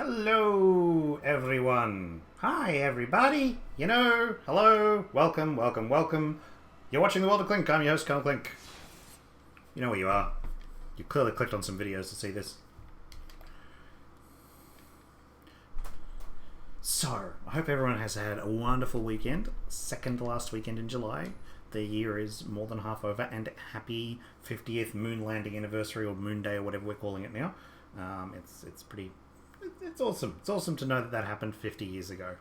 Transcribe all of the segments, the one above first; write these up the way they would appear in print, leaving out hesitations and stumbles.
Hello, everyone. Hi, everybody. Hello. Welcome, welcome, welcome. You're watching The World of Clink. I'm your host, Colonel Clink. You know where you are. You clearly clicked on some videos to see this. So, I hope everyone has had a wonderful weekend. Second to last weekend in July. The year is more than half over, and happy 50th moon landing anniversary, or moon day, or whatever we're calling it now. It's pretty... It's awesome. It's awesome to know that happened 50 years ago.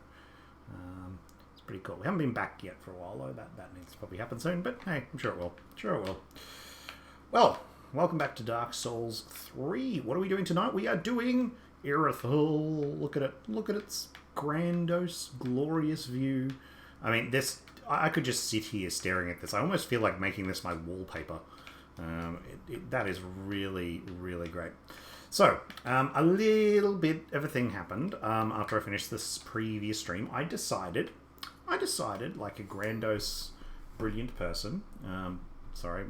It's pretty cool. We haven't been back yet for a while, though. That needs to probably happen soon, but hey, I'm sure it will. Sure it will. Well, welcome back to Dark Souls 3. What are we doing tonight? We are doing Irrithyl. Look at it. Look at its grandiose, glorious view. I mean, this... I could just sit here staring at this. I almost feel like making this my wallpaper. That is really, really great. So, a little bit of a thing happened after I finished this previous stream. I decided, like a grandiose, brilliant person, sorry,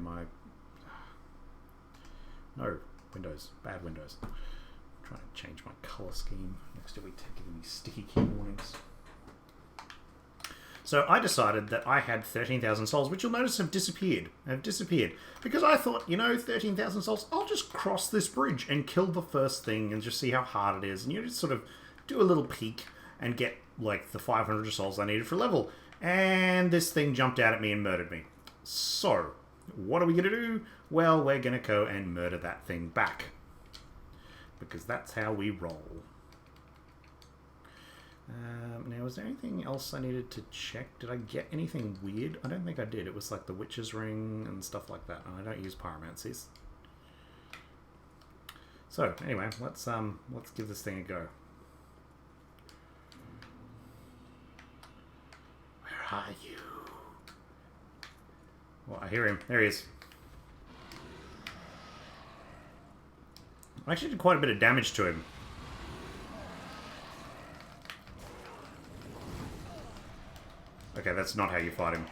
no, Windows, bad Windows. I'm trying to change my color scheme next to it, giving me sticky key warnings. So I decided that I had 13,000 souls, which you'll notice have disappeared. Because I thought, 13,000 souls, I'll just cross this bridge and kill the first thing and just see how hard it is. And you just sort of do a little peek and get, like, the 500 souls I needed for level. And this thing jumped out at me and murdered me. So, what are we going to do? Well, we're going to go and murder that thing back. Because that's how we roll. Now, was there anything else I needed to check? Did I get anything weird? I don't think I did. It was like the Witch's Ring and stuff like that. And I don't use pyromancies. So, anyway, let's give this thing a go. Where are you? Well, I hear him. There he is. I actually did quite a bit of damage to him. Okay, that's not how you fight him.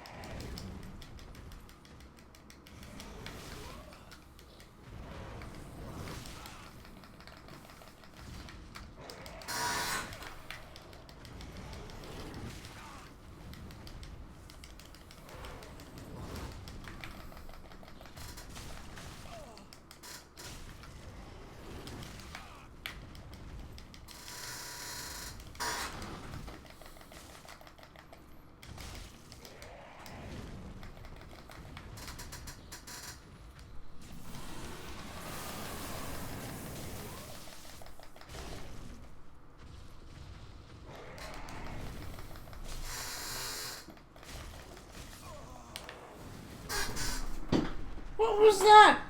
What was that?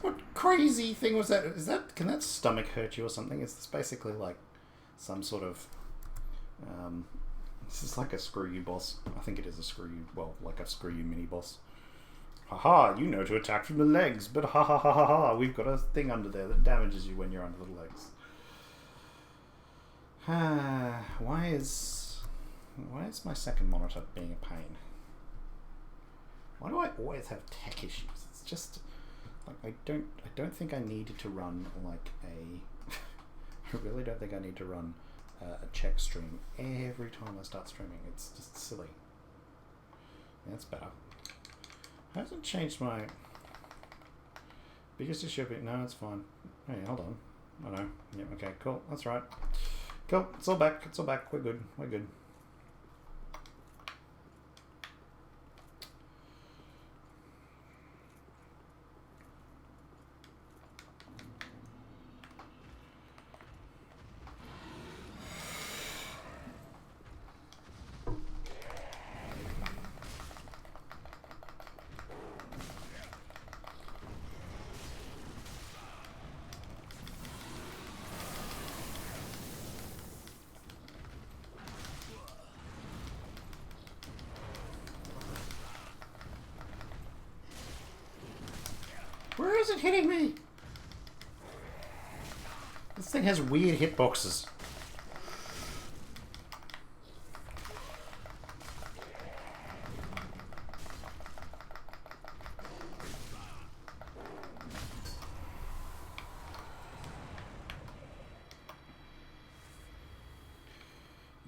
What crazy thing was that? Can that stomach hurt you or something? Is this basically like some sort of... this is like a screw you boss. I think it is a screw you... Well, like a screw you mini boss. Haha, you know to attack from the legs, but ha ha ha ha ha, we've got a thing under there that damages you when you're under the legs. Why is my second monitor being a pain? Why do I always have tech issues? It's just like I don't think I need to run like I really don't think I need to run a check stream every time I start streaming. It's just silly. That's better. It hasn't changed my biggest issue. No, it's fine. Hey, hold on. Oh no. Yeah. Okay. Cool. That's right. Cool. It's all back. It's all back. We're good. We're good. Where is it hitting me? This thing has weird hitboxes.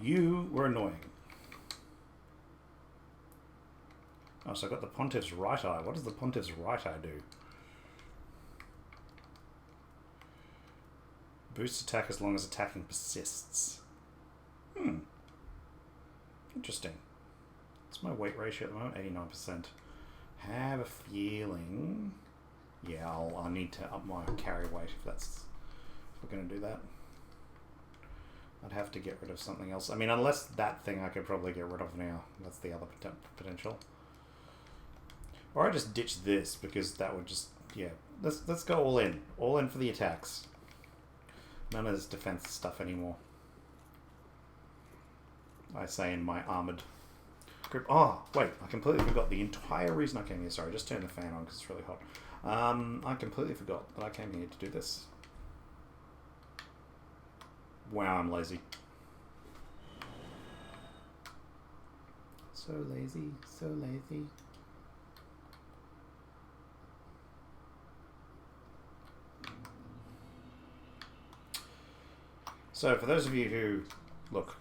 You were annoying. Oh, so I got the Pontiff's right eye. What does the Pontiff's right eye do? Boosts attack as long as attacking persists. Interesting. What's my weight ratio at the moment? 89%. Have a feeling... Yeah, I'll need to up my carry weight if we're going to do that. I'd have to get rid of something else. I mean, unless that thing I could probably get rid of now. That's the other potential. Or I just ditch this because that would just... Yeah, let's go all in. All in for the attacks. None of this defense stuff anymore. I say in my armored grip. Oh, wait, I completely forgot the entire reason I came here. Sorry, just turn the fan on because it's really hot. I completely forgot that I came here to do this. Wow, I'm lazy. So lazy, so lazy. So for those of you who, look,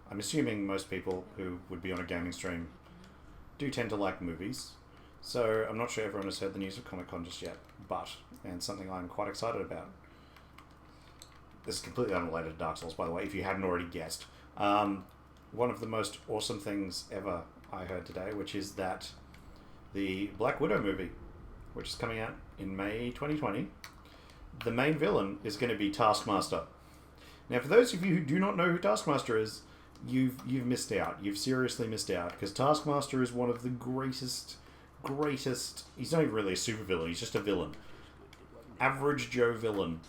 I'm assuming most people who would be on a gaming stream do tend to like movies. So I'm not sure everyone has heard the news of Comic-Con just yet, and something I'm quite excited about. This is completely unrelated to Dark Souls, by the way, if you hadn't already guessed. One of the most awesome things ever I heard today, which is that the Black Widow movie, which is coming out in May 2020, the main villain is going to be Taskmaster. Now, for those of you who do not know who Taskmaster is, you've missed out. You've seriously missed out, because Taskmaster is one of the greatest... He's not even really a supervillain, he's just a villain. Average Joe villain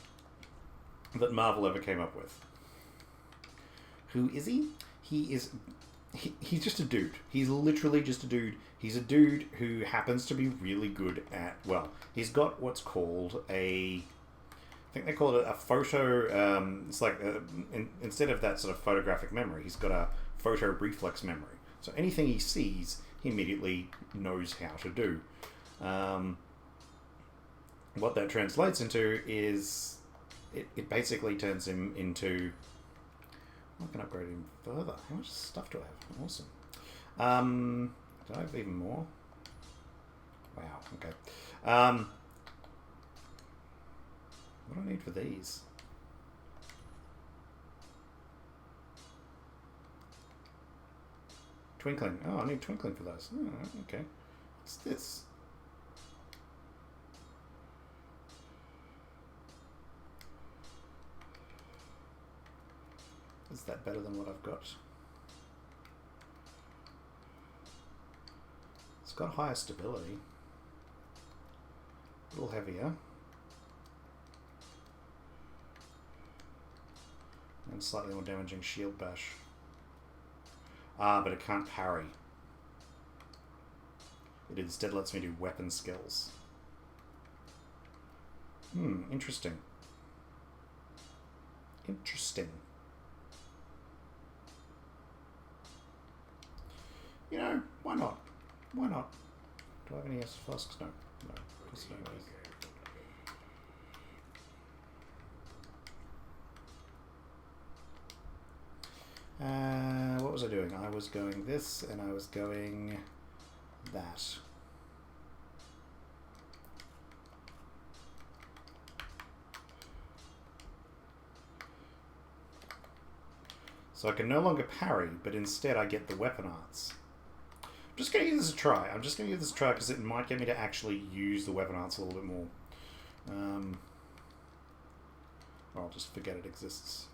that Marvel ever came up with. Who is he? He's just a dude. He's literally just a dude. He's a dude who happens to be really good at, well, he's got what's called I think they call it a photo, it's like, instead of that sort of photographic memory, he's got a photo reflex memory. So anything he sees, he immediately knows how to do. What that translates into is, it basically turns him into... I can upgrade him further. How much stuff do I have? Awesome. Do I have even more? Wow, okay. What do I need for these? Twinkling. Oh, I need twinkling for those. Oh, okay. What's this? Is that better than what I've got? It's got higher stability. A little heavier. And slightly more damaging shield bash. Ah, but it can't parry. It instead lets me do weapon skills. Interesting. Interesting. You know, why not? Why not? Do I have any acid flasks? No. No. Of course I don't. What was I doing? I was going this, and I was going that. So I can no longer parry, but instead I get the weapon arts. I'm just going to give this a try. I'm just going to give this a try because it might get me to actually use the weapon arts a little bit more. Or I'll just forget it exists,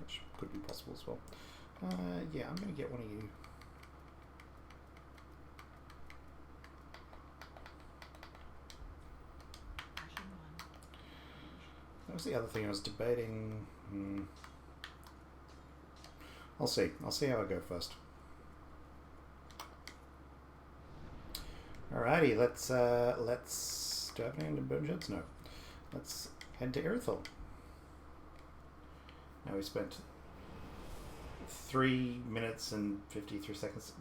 which could be possible as well. Yeah, I'm going to get one of you. That was the other thing I was debating. I'll see. I'll see how I go first. Alrighty, let's do I have any under boom shots? No. Let's head to Irrithyl. Now we spent 3 minutes and 53 seconds.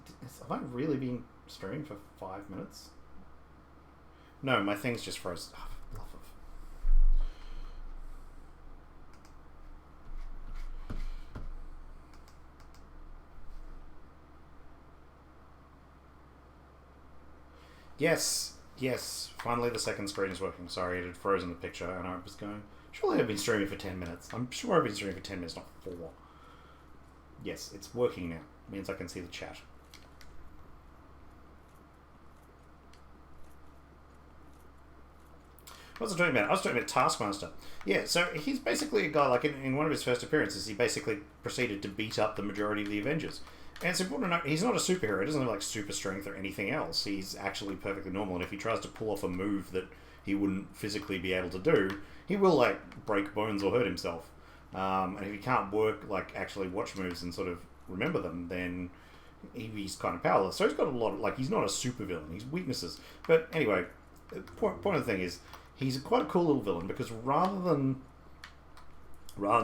Have I really been streaming for 5 minutes? No, my thing's just froze. Oh, love of. Yes, yes. Finally, the second screen is working. Sorry, it had frozen the picture, and I was going. Surely I've been streaming for 10 minutes. I'm sure I've been streaming for 10 minutes, not 4. Yes, it's working now. It means I can see the chat. What was I talking about? I was talking about Taskmaster. Yeah, so he's basically a guy, like in one of his first appearances, he basically proceeded to beat up the majority of the Avengers. And it's important to note, he's not a superhero. He doesn't have like super strength or anything else. He's actually perfectly normal. And if he tries to pull off a move that he wouldn't physically be able to do, he will like break bones or hurt himself. And if he can't like actually watch moves and sort of remember them, then he's kind of powerless. So he's got a lot of, like, he's not a supervillain. He's weaknesses. But anyway, the point of the thing is, he's quite a cool little villain because rather than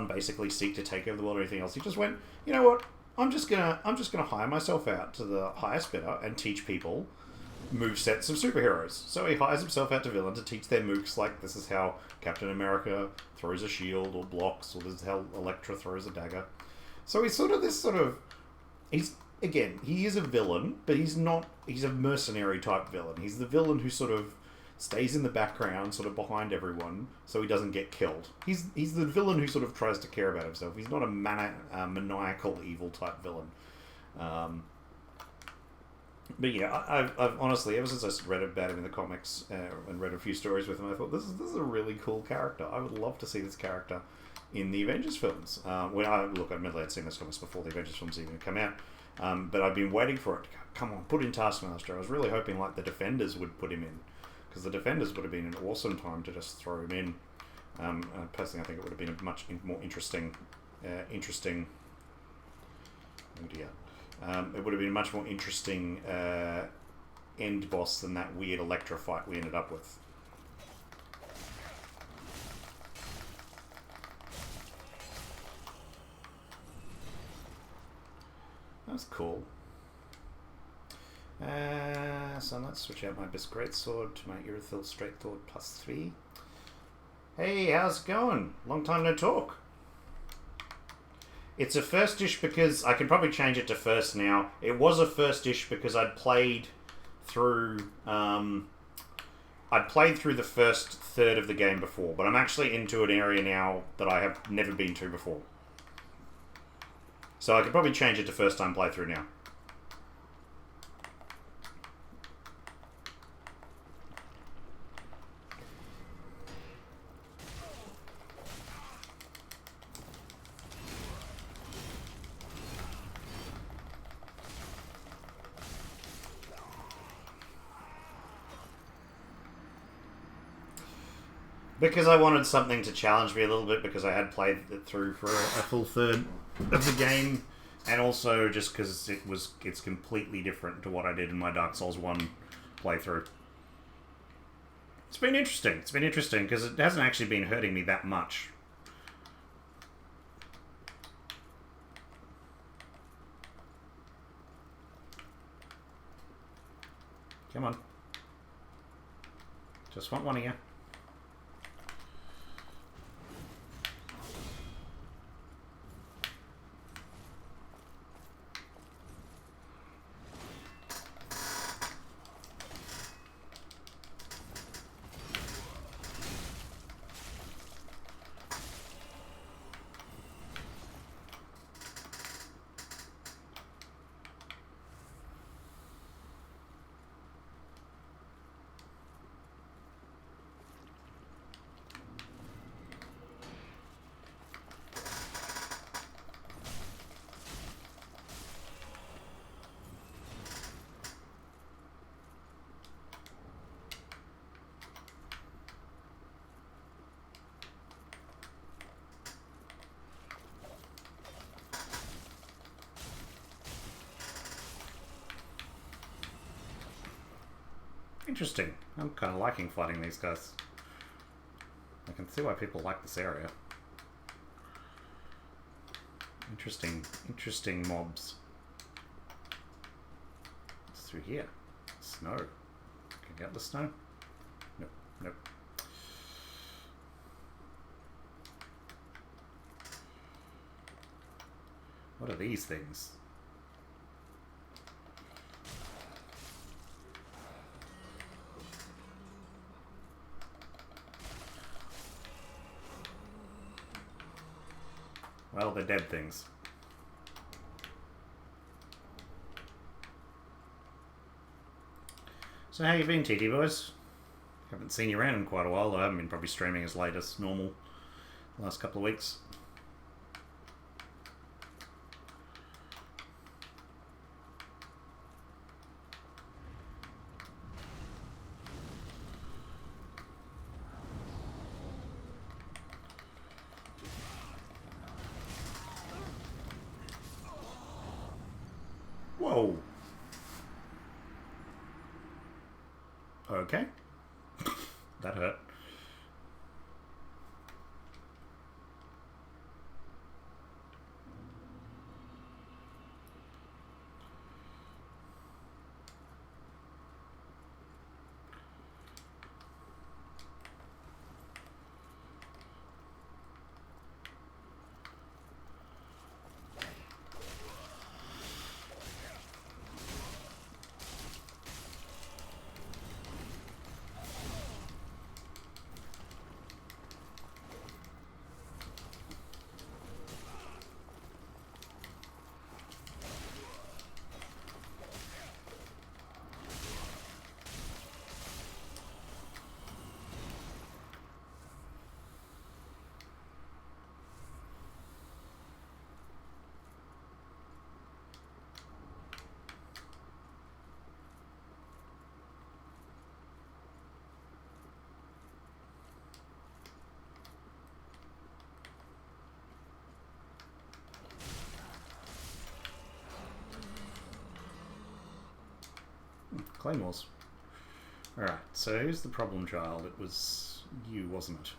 basically seek to take over the world or anything else, he just went, you know what? I'm just gonna hire myself out to the highest bidder and teach people move sets of superheroes. So he hires himself out to villain to teach their mooks, like this is how Captain America throws a shield or blocks, or this is how Elektra throws a dagger. So he's he is a villain, but he's a mercenary type villain. He's the villain who sort of stays in the background, sort of behind everyone, so he doesn't get killed. He's the villain who sort of tries to care about himself. He's not a maniacal evil type villain. But yeah, I've honestly, ever since I read about him in the comics and read a few stories with him, I thought this is a really cool character. I would love to see this character in the Avengers films. Admittedly, I'd seen this comics before the Avengers films even come out, but I've been waiting for it to go, come on, put in Taskmaster. I was really hoping like the Defenders would put him in, because the Defenders would have been an awesome time to just throw him in. Personally, I think it would have been a much more interesting. Oh dear. It would have been a much more interesting end boss than that weird Elektra fight we ended up with. That's cool. So let's switch out my Abyss Greatsword to my Irrithyl Straight Sword +3. Hey, how's it going? Long time no talk. It's a first dish because I can probably change it to first now. It was a first dish because I'd played through the first third of the game before, but I'm actually into an area now that I have never been to before. So I could probably change it to first time playthrough now. Because I wanted something to challenge me a little bit, because I had played it through for a full third of the game, and also just because it's completely different to what I did in my Dark Souls 1 playthrough. It's been interesting. It's been interesting because it hasn't actually been hurting me that much. Come on. Just want one of you. Interesting. I'm kind of liking fighting these guys. I can see why people like this area. Interesting mobs. It's through here. Snow. Can I get the snow? Nope. What are these things? Well, they're dead things. So how you been, TT boys? Haven't seen you around in quite a while, though I haven't been probably streaming as late as normal the last couple of weeks. Whoa. Okay. That hurt. Claymores. Alright, so who's the problem child? It was you, wasn't it?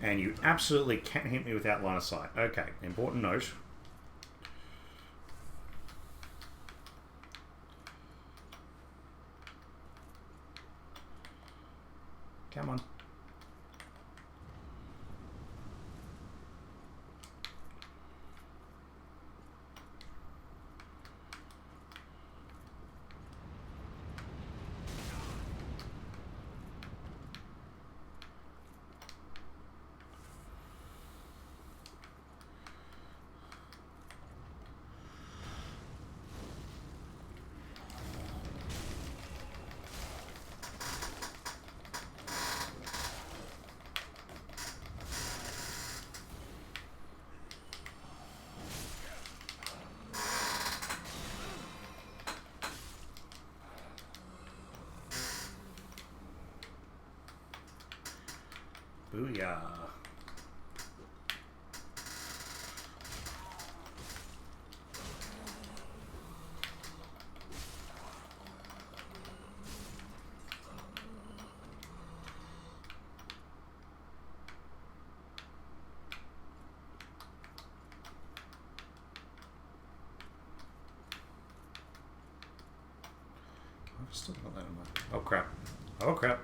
And you absolutely can't hit me without line of sight. Okay, important note. Come on. Booyah. I've still got that in my... Oh crap. Oh crap.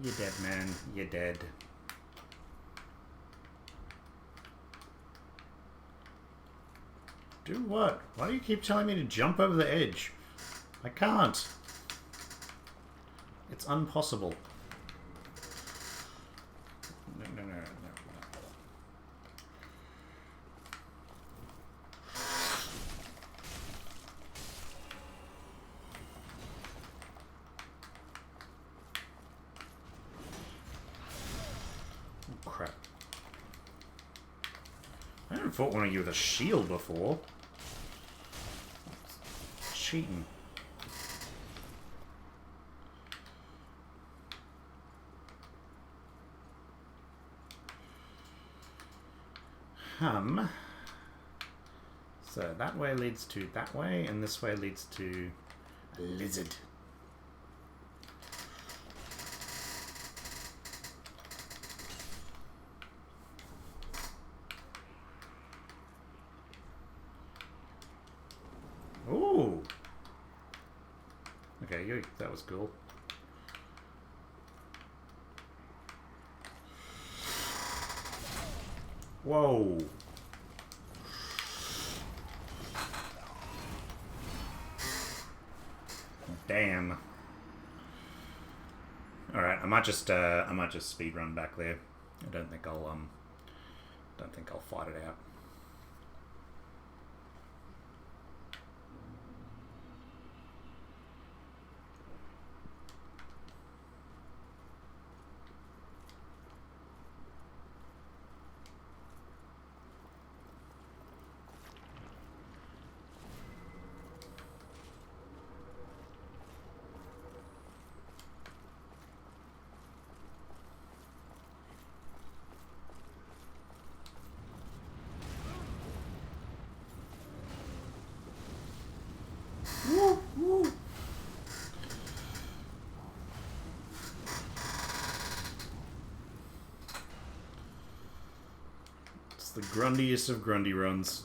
You're dead, man. You're dead. Do what? Why do you keep telling me to jump over the edge? I can't. It's impossible. No. Crap. I haven't fought one of you with a shield before. Cheating. So that way leads to that way, and this way leads to Lizard. Ooh. Okay, that was cool. Whoa. Damn. All right, I might just speed run back there. I don't think I'll fight it out. It's the grundiest of grundy runs.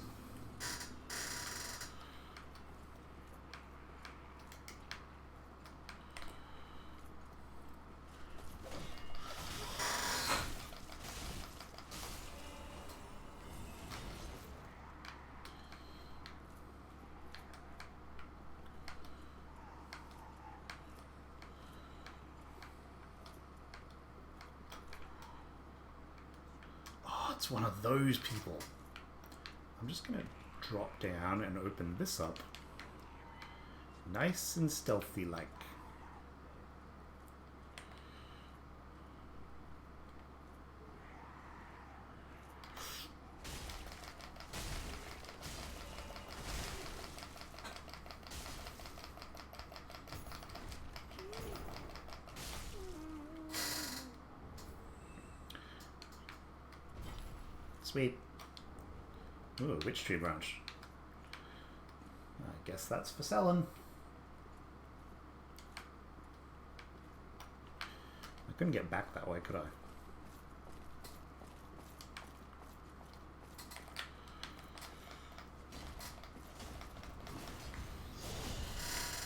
It's one of those people. I'm just going to drop down and open this up. Nice and stealthy like. Sweet. Ooh, witch tree branch. I guess that's for selling. I couldn't get back that way, could I?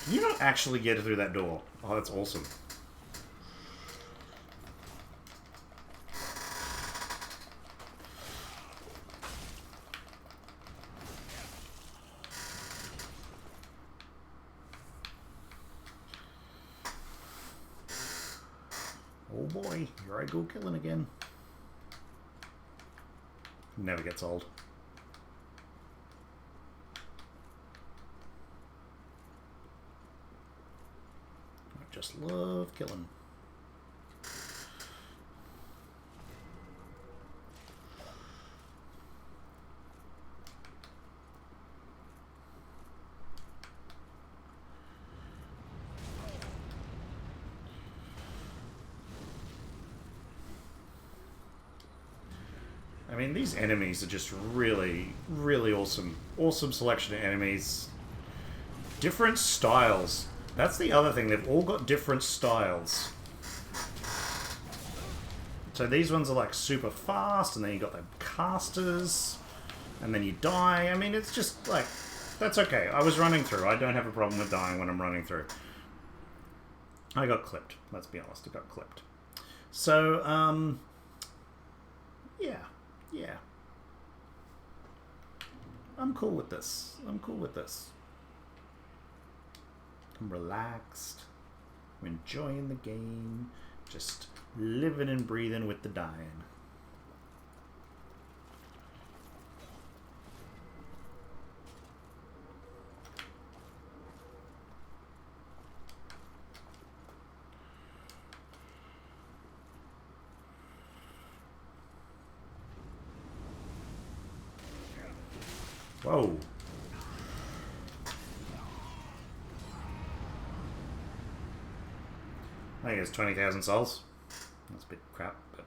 Can you not actually get through that door? Oh, that's awesome. Oh boy, here I go killing again. Never gets old. I just love killing. I mean, these enemies are just really, really awesome. Awesome selection of enemies. Different styles. That's the other thing. They've all got different styles. So these ones are like super fast, and then you got the casters, and then you die. I mean, it's just like, that's okay. I was running through. I don't have a problem with dying when I'm running through. I got clipped. Let's be honest. I got clipped. So, yeah. Yeah. I'm cool with this. I'm cool with this. I'm relaxed. I'm enjoying the game. Just living and breathing with the dying. Whoa. I think it's 20,000 souls. That's a bit crap, but...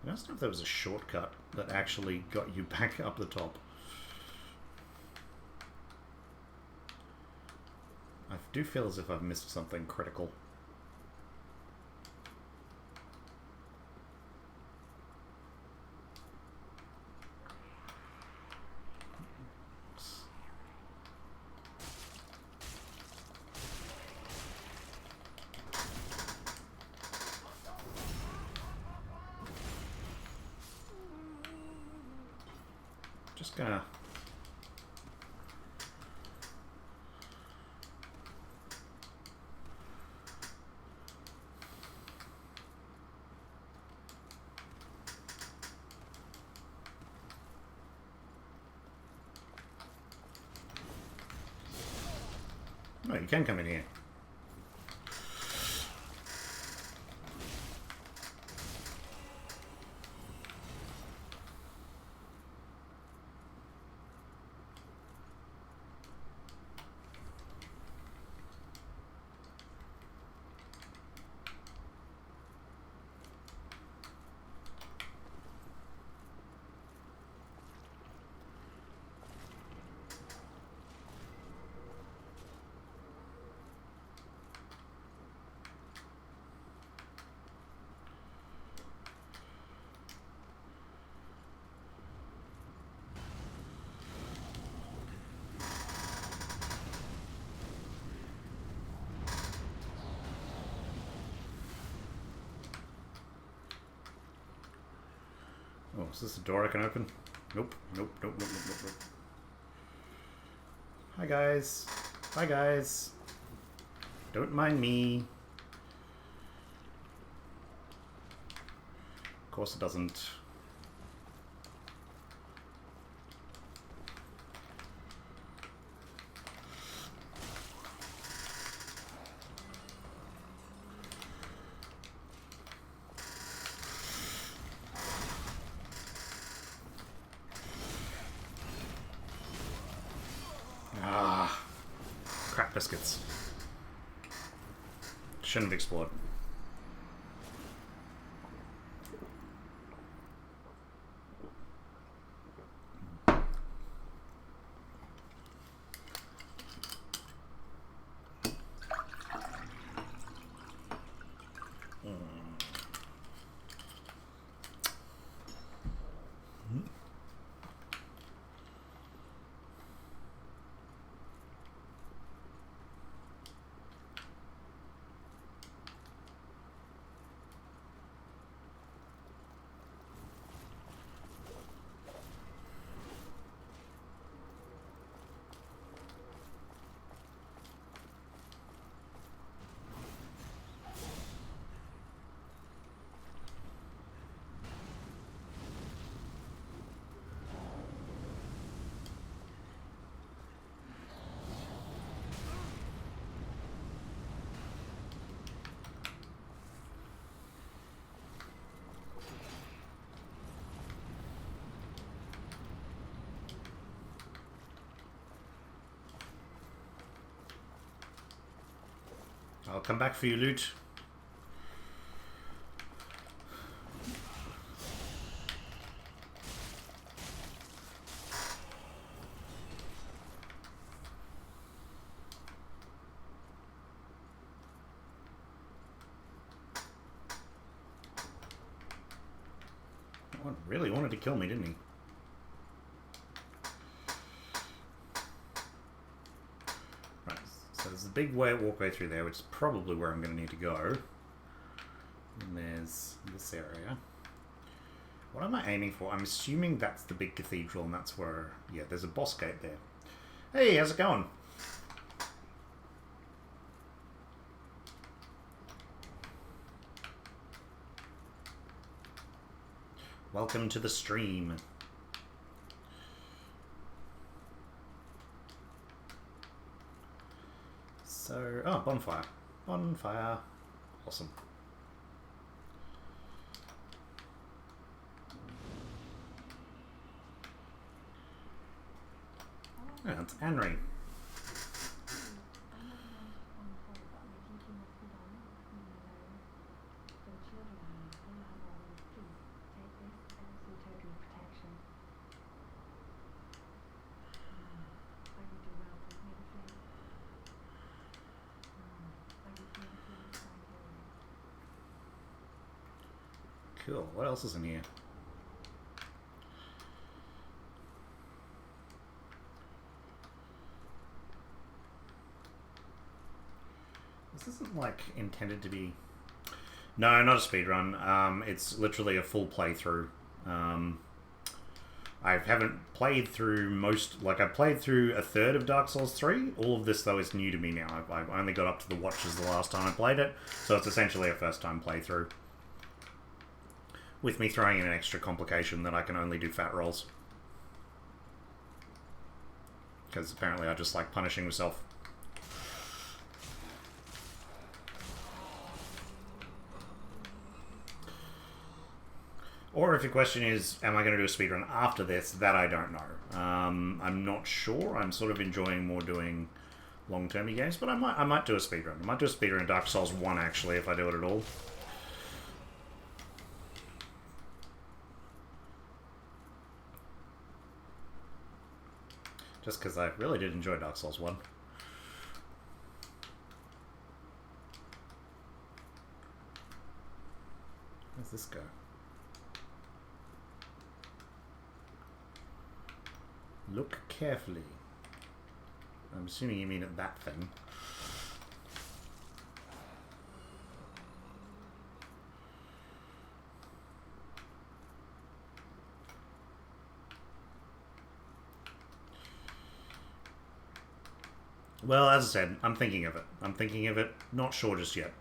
I don't know if there was a shortcut that actually got you back up the top. do feel as if I've missed something critical. Just gonna... No, you can come in here. Oh, is this a door I can open? Nope, nope, nope, nope, nope, nope, nope. Hi guys. Hi guys. Don't mind me. Of course it doesn't. Biscuits. Shouldn't have exploded. I'll come back for you, loot. That one really wanted to kill me, didn't he? There's a big walkway through there, which is probably where I'm going to need to go. And there's this area. What am I aiming for? I'm assuming that's the big cathedral, and that's where... Yeah, there's a boss gate there. Hey, how's it going? Welcome to the stream. So, oh, bonfire. Bonfire. Awesome. Yeah, it's Henry. Cool. What else is in here? This isn't like intended to be... No, not a speedrun. It's literally a full playthrough. I haven't played through most... Like, I played through a third of Dark Souls 3. All of this, though, is new to me now. I've only got up to the Watches the last time I played it, so it's essentially a first-time playthrough. With me throwing in an extra complication that I can only do fat rolls. Because apparently I just like punishing myself. Or if your question is, am I going to do a speedrun after this, that I don't know. I'm not sure. I'm sort of enjoying more doing long-term games, but I might do a speedrun. I might do a speedrun in Dark Souls 1, actually, if I do it at all. Just because I really did enjoy Dark Souls 1. Where's this go? Look carefully. I'm assuming you mean at that thing. Well, as I said, I'm thinking of it. I'm thinking of it. Not sure just yet.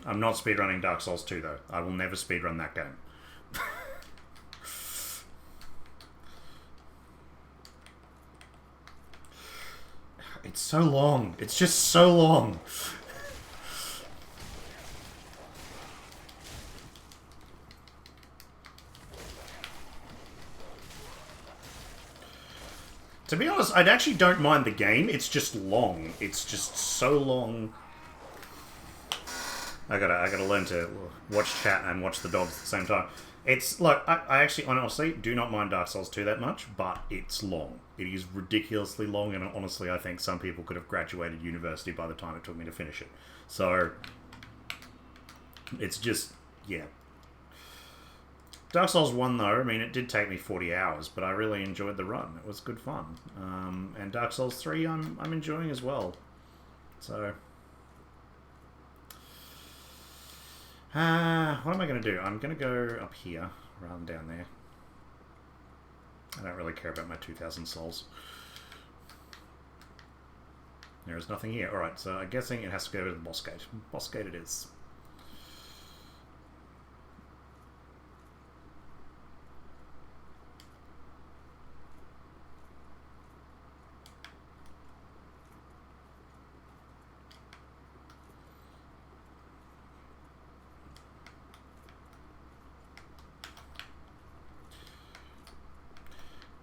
I'm not speedrunning Dark Souls 2, though. I will never speedrun that game. It's so long. It's just so long. To be honest, I actually don't mind the game. It's just long. It's just so long. I gotta learn to watch chat and watch the dogs at the same time. It's like I actually honestly do not mind Dark Souls 2 that much, but it's long. It is ridiculously long, and honestly, I think some people could have graduated university by the time it took me to finish it. So it's just, yeah. Dark Souls 1, though, I mean, it did take me 40 hours, but I really enjoyed the run. It was good fun. And Dark Souls 3, I'm enjoying as well. So, what am I going to do? I'm going to go up here rather than down there. I don't really care about my 2,000 souls. There is nothing here. Alright, so I'm guessing it has to go to the boss gate. Boss gate it is.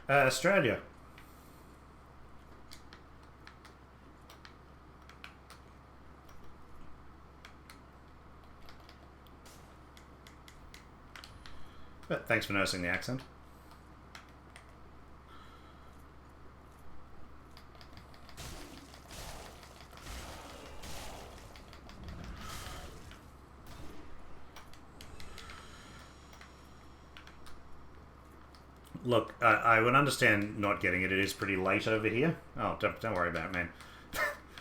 Australia. But thanks for noticing the accent. Look, I would understand not getting it. It is pretty late over here. Oh, don't worry about it, man.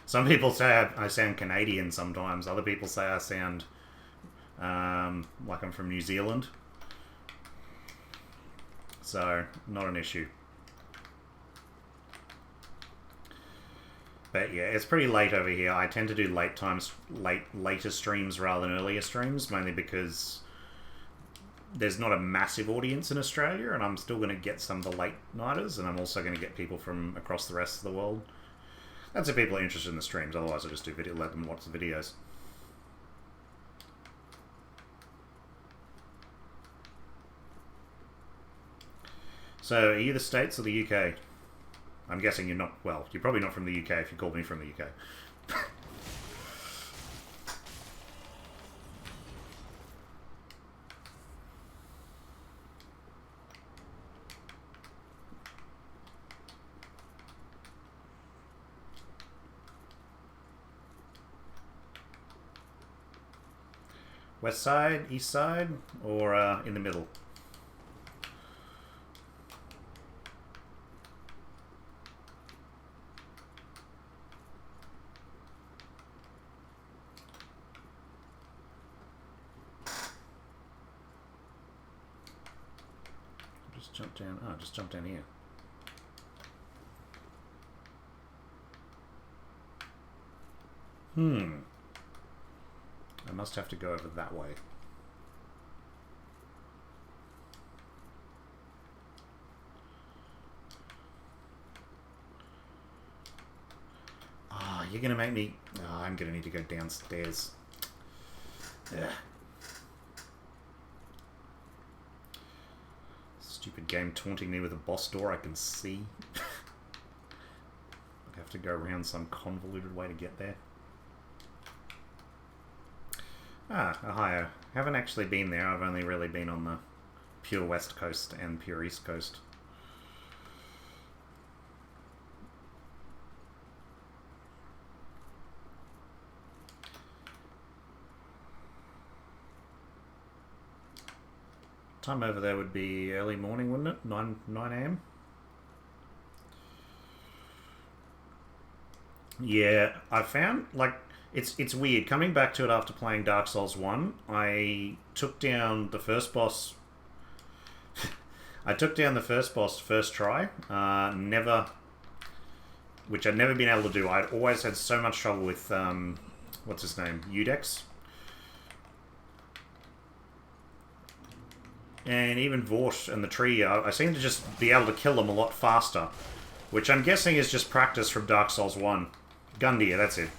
Some people say I sound Canadian sometimes. Other people say I sound like I'm from New Zealand. So, not an issue. But yeah, it's pretty late over here. I tend to do later streams rather than earlier streams, mainly because there's not a massive audience in Australia, and I'm still going to get some of the late nighters, and I'm also going to get people from across the rest of the world. That's if people are interested in the streams. Otherwise, I just do let them watch the videos. So, are you the States or the UK? I'm guessing you're not. Well, you're probably not from the UK if you called me from the UK. West side, east side, or in the middle? Just jump down. Oh, just jump down here. I must have to go over that way. Ah, you're gonna make me... Oh, I'm gonna need to go downstairs. Ugh. Stupid game taunting me with a boss door I can see. I'd have to go around some convoluted way to get there. Ah, Ohio. Haven't actually been there. I've only really been on the pure west coast and pure east coast. Time over there would be early morning, wouldn't it? 9 a.m. Yeah, I found, like, it's weird. Coming back to it after playing Dark Souls 1, I took down the first boss... I took down the first boss first try. Which I'd never been able to do. I'd always had so much trouble with, what's his name? Udex. And even Vorsh and the tree, I seem to just be able to kill them a lot faster. Which I'm guessing is just practice from Dark Souls 1. Gundyr, that's it.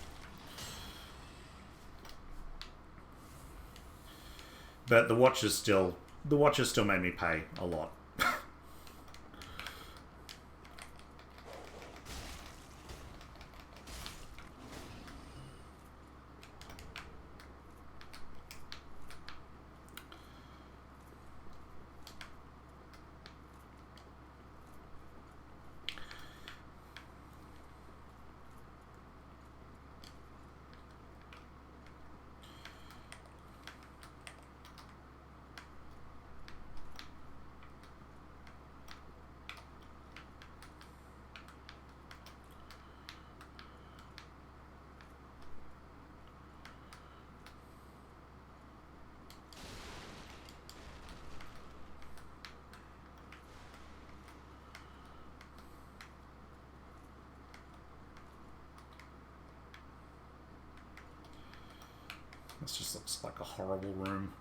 But the watches still made me pay a lot. This just looks like a horrible room.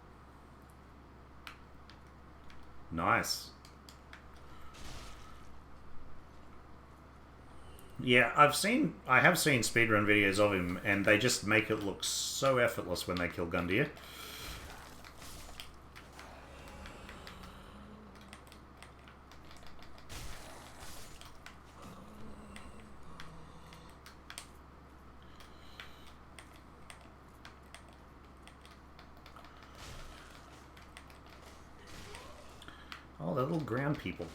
Nice. Yeah, I have seen speedrun videos of him, and they just make it look so effortless when they kill Gundyr. Oh, they're little ground people.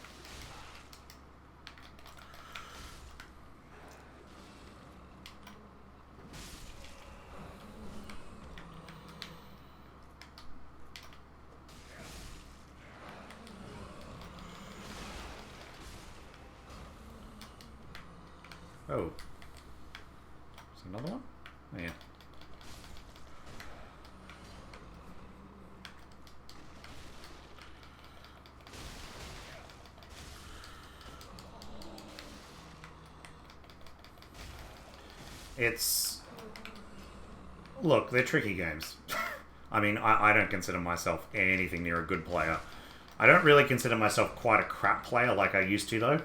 Oh. Is there another one? Oh, yeah. It's... Look, they're tricky games. I mean, I don't consider myself anything near a good player. I don't really consider myself quite a crap player like I used to, though.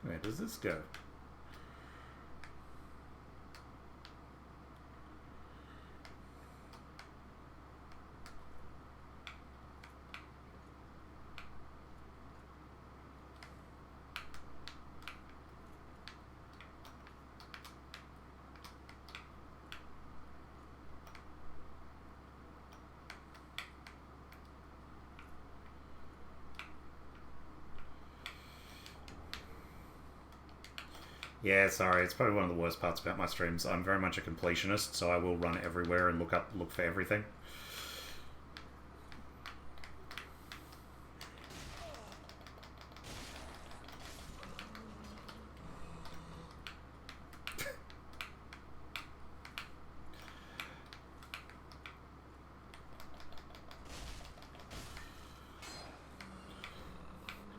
Where does this go? Yeah, sorry, it's probably one of the worst parts about my streams. I'm very much a completionist, so I will run everywhere and look for everything.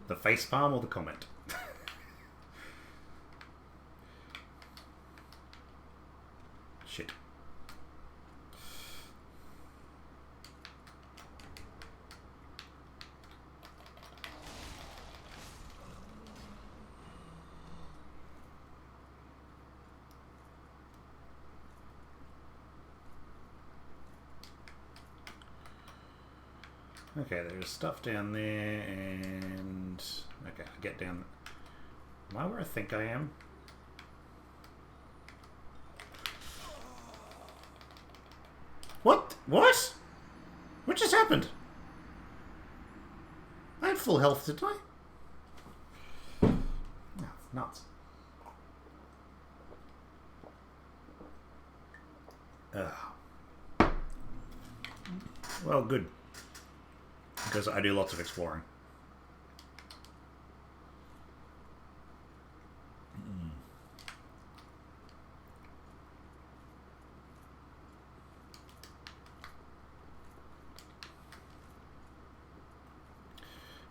The facepalm or the comment? Shit. Okay, there's stuff down there, and... Okay, I get down... Am I where I think I am? What? What? What just happened? I had full health, didn't I? No, it's nuts. Ugh. Well, good. Because I do lots of exploring.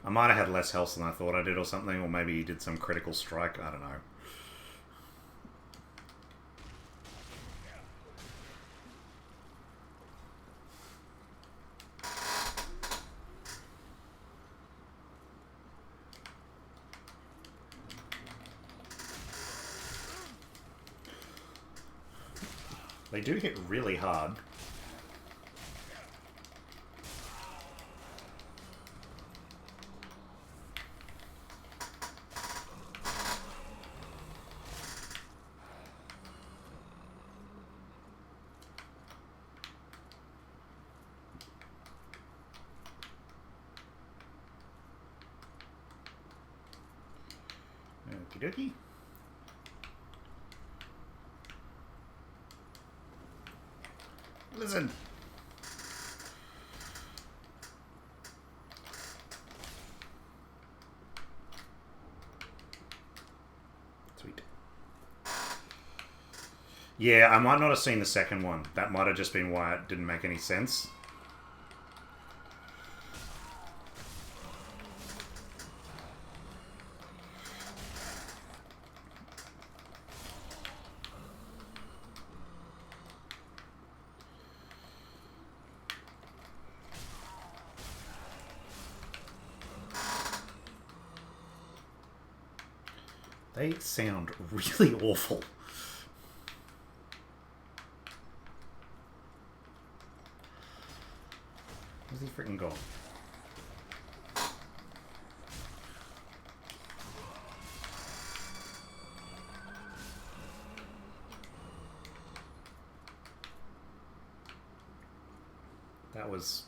I might have had less health than I thought I did or something, or maybe he did some critical strike, I don't know. They do hit really hard. Okie dokie. Listen. Sweet. Yeah, I might not have seen the second one. That might have just been why it didn't make any sense. They sound really awful. Where's he freaking gone? That was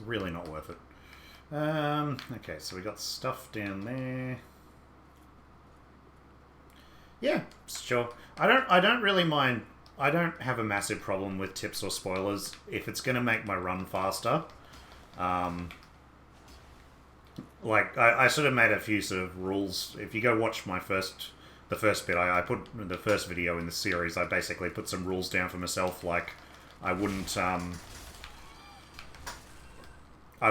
really not worth it. Okay, so we got stuff down there. Yeah, sure. I don't really mind. I don't have a massive problem with tips or spoilers if it's going to make my run faster. Like I sort of made a few sort of rules. If you go watch the first bit, I put the first video in the series. I basically put some rules down for myself. Like I wouldn't. I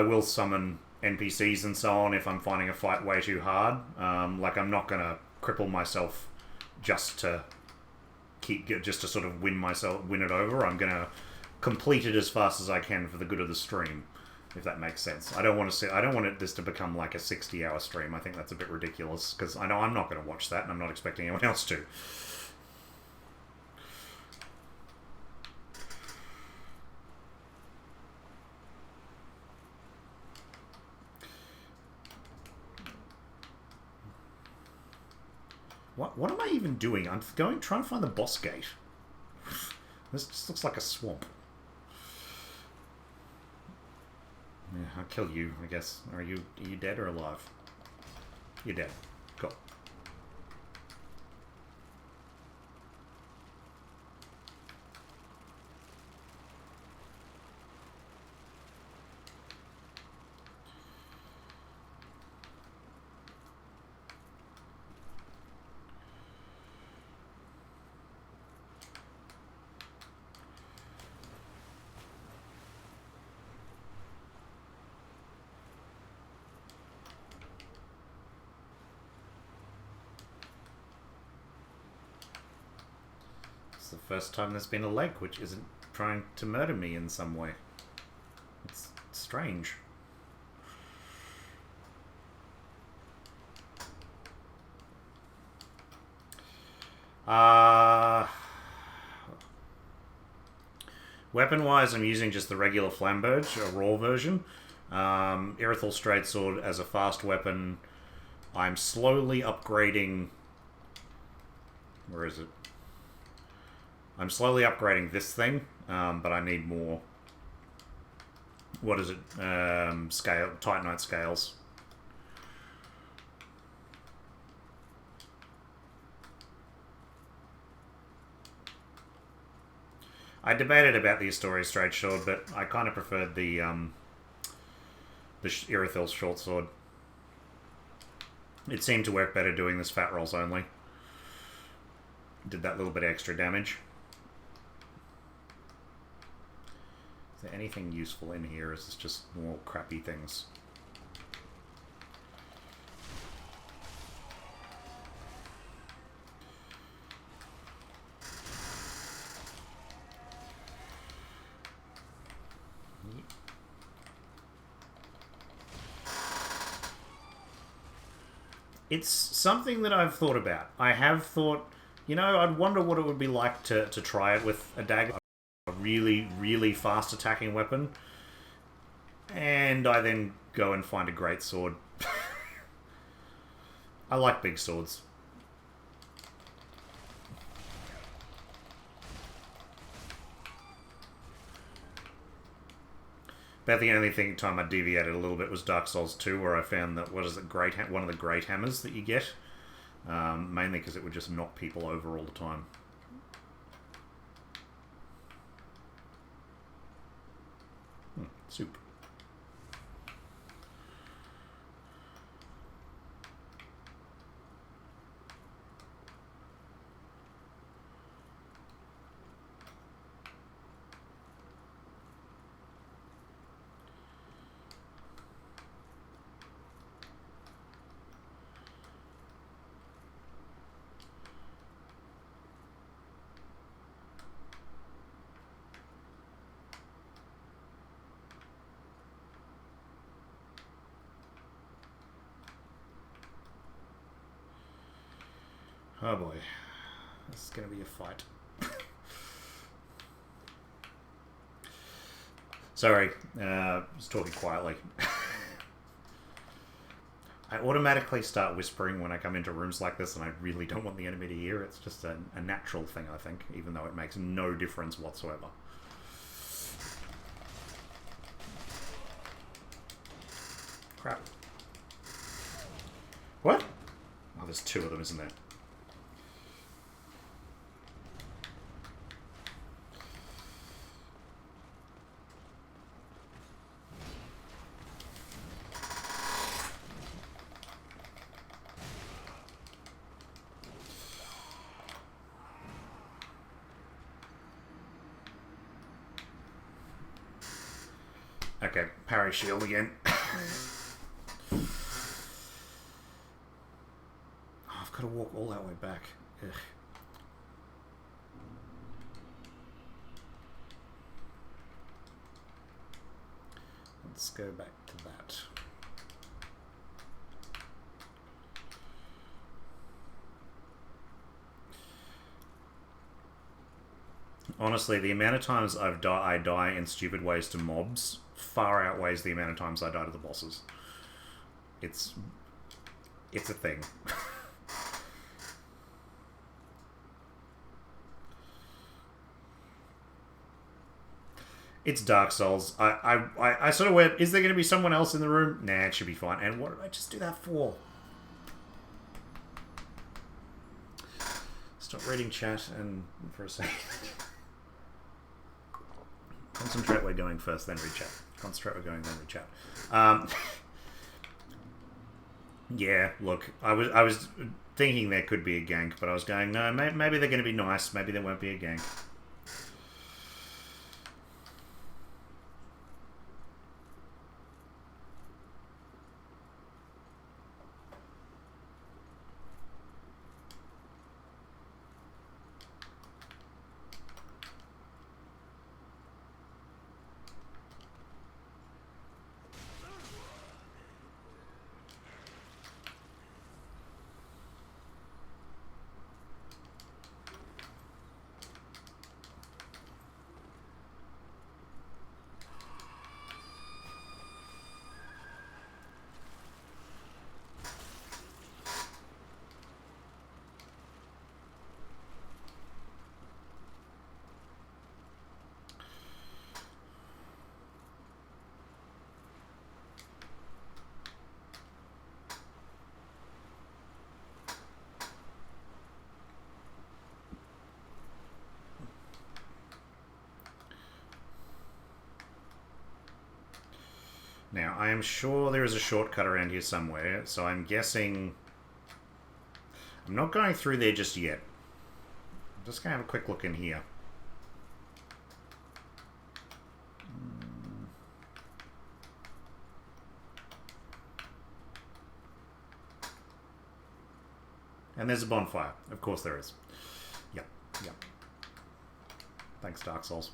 will summon NPCs and so on if I'm finding a fight way too hard. Like I'm not gonna cripple myself just to sort of win it over. I'm gonna complete it as fast as I can for the good of the stream, if that makes sense. I don't want this to become like a 60-hour stream. I think that's a bit ridiculous because I know I'm not going to watch that, and I'm not expecting anyone else to. What am I even doing? I'm trying to find the boss gate. This just looks like a swamp. Yeah, I'll kill you, I guess. Are you dead or alive? You're dead. Cool. It's the first time there's been a leg which isn't trying to murder me in some way. It's strange. Weapon-wise, I'm using just the regular Flamberge, a raw version. Irrithyl Straight Sword as a fast weapon. I'm slowly upgrading... Where is it? I'm slowly upgrading this thing, but I need more... What is it? Titanite scales. I debated about the Astoria Straight Sword, but I kind of preferred the Irrithyl Short Sword. It seemed to work better doing this fat rolls only. Did that little bit of extra damage. Is there anything useful in here? Is this just more crappy things? It's something that I've thought about. I have thought, you know, I'd wonder what it would be like to try it with a dagger. A really, really fast attacking weapon. And I then go and find a great sword. I like big swords. About the only time I deviated a little bit was Dark Souls 2, where I found that, one of the great hammers that you get. Mainly because it would just knock people over all the time. Soup. Oh boy, this is going to be a fight. Sorry, I was talking quietly. I automatically start whispering when I come into rooms like this, and I really don't want the enemy to hear. It's just a natural thing, I think, even though it makes no difference whatsoever. Crap. What? Oh, there's two of them, isn't there? Okay, parry shield again. Oh, I've got to walk all that way back. Ugh. Let's go back to that. Honestly, the amount of times I die in stupid ways to mobs far outweighs the amount of times I die to the bosses. It's a thing. It's Dark Souls. I sort of went, is there going to be someone else in the room? Nah, it should be fine. And what did I just do that for? Stop reading chat and for a second. Concentrate we're going first, then read chat. Concentrate we're going, then read chat. Yeah, look, I was thinking there could be a gank, but I was going, no, maybe they're going to be nice. Maybe there won't be a gank. Now, I am sure there is a shortcut around here somewhere, so I'm guessing... I'm not going through there just yet. I'm just going to have a quick look in here. And there's a bonfire. Of course there is. Yep, yep. Thanks, Dark Souls.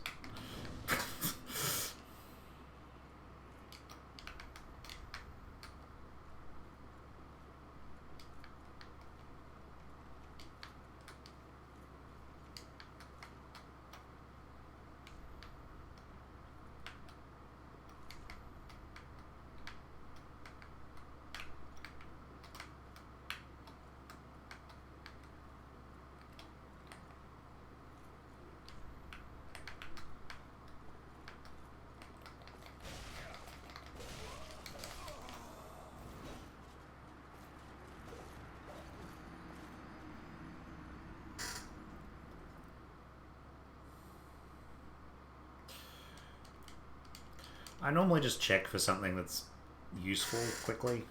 I normally just check for something that's useful quickly.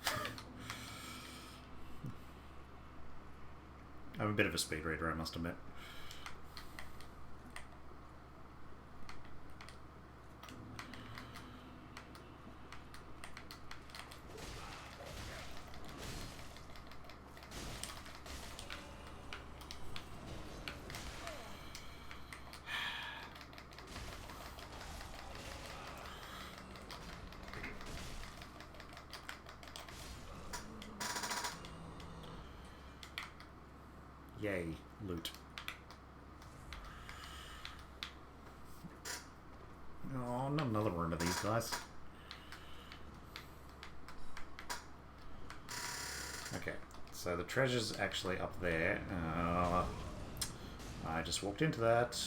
I'm a bit of a speed reader, I must admit. Yay, loot. Oh, not another one of these guys. Okay, so the treasure's actually up there. I just walked into that.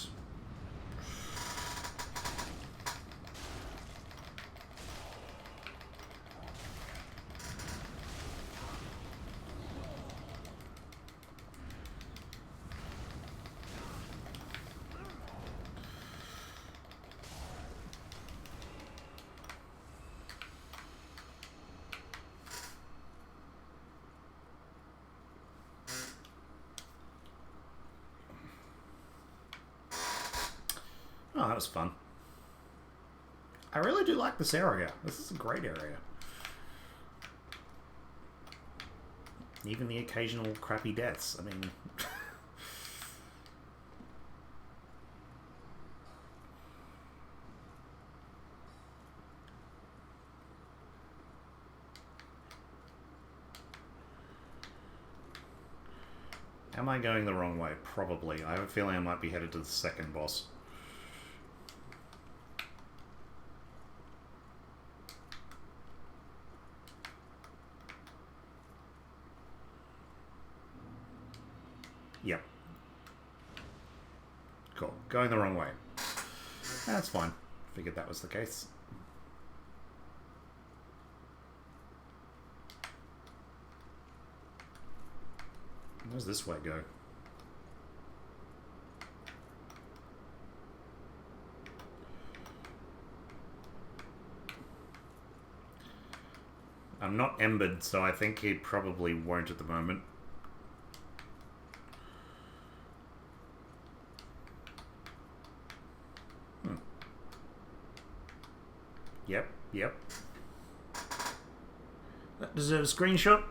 Oh, that was fun. I really do like this area. This is a great area. Even the occasional crappy deaths. I mean... Am I going the wrong way? Probably. I have a feeling I might be headed to the second boss. Yep. Cool. Going the wrong way. That's fine. Figured that was the case. Where's this way go? I'm not embered, so I think he probably won't at the moment. Yep, yep. That deserves a screenshot.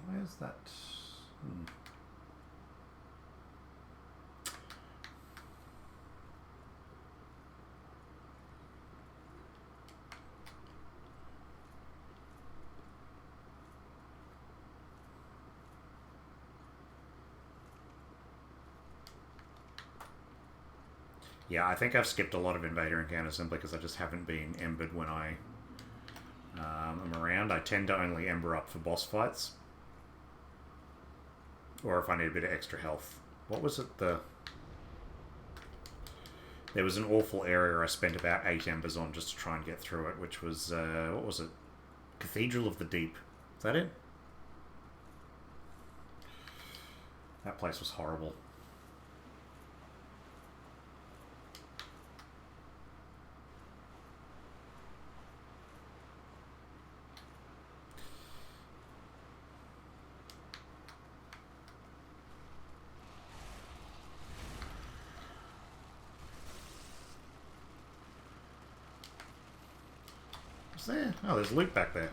Where's that? Yeah, I think I've skipped a lot of Invader encounters simply because I just haven't been embered when I am around. I tend to only ember up for boss fights. Or if I need a bit of extra health. What was it? There was an awful area I spent about 8 embers on just to try and get through it, which was, what was it? Cathedral of the Deep. Is that it? That place was horrible. What's there? Oh, there's loot back there.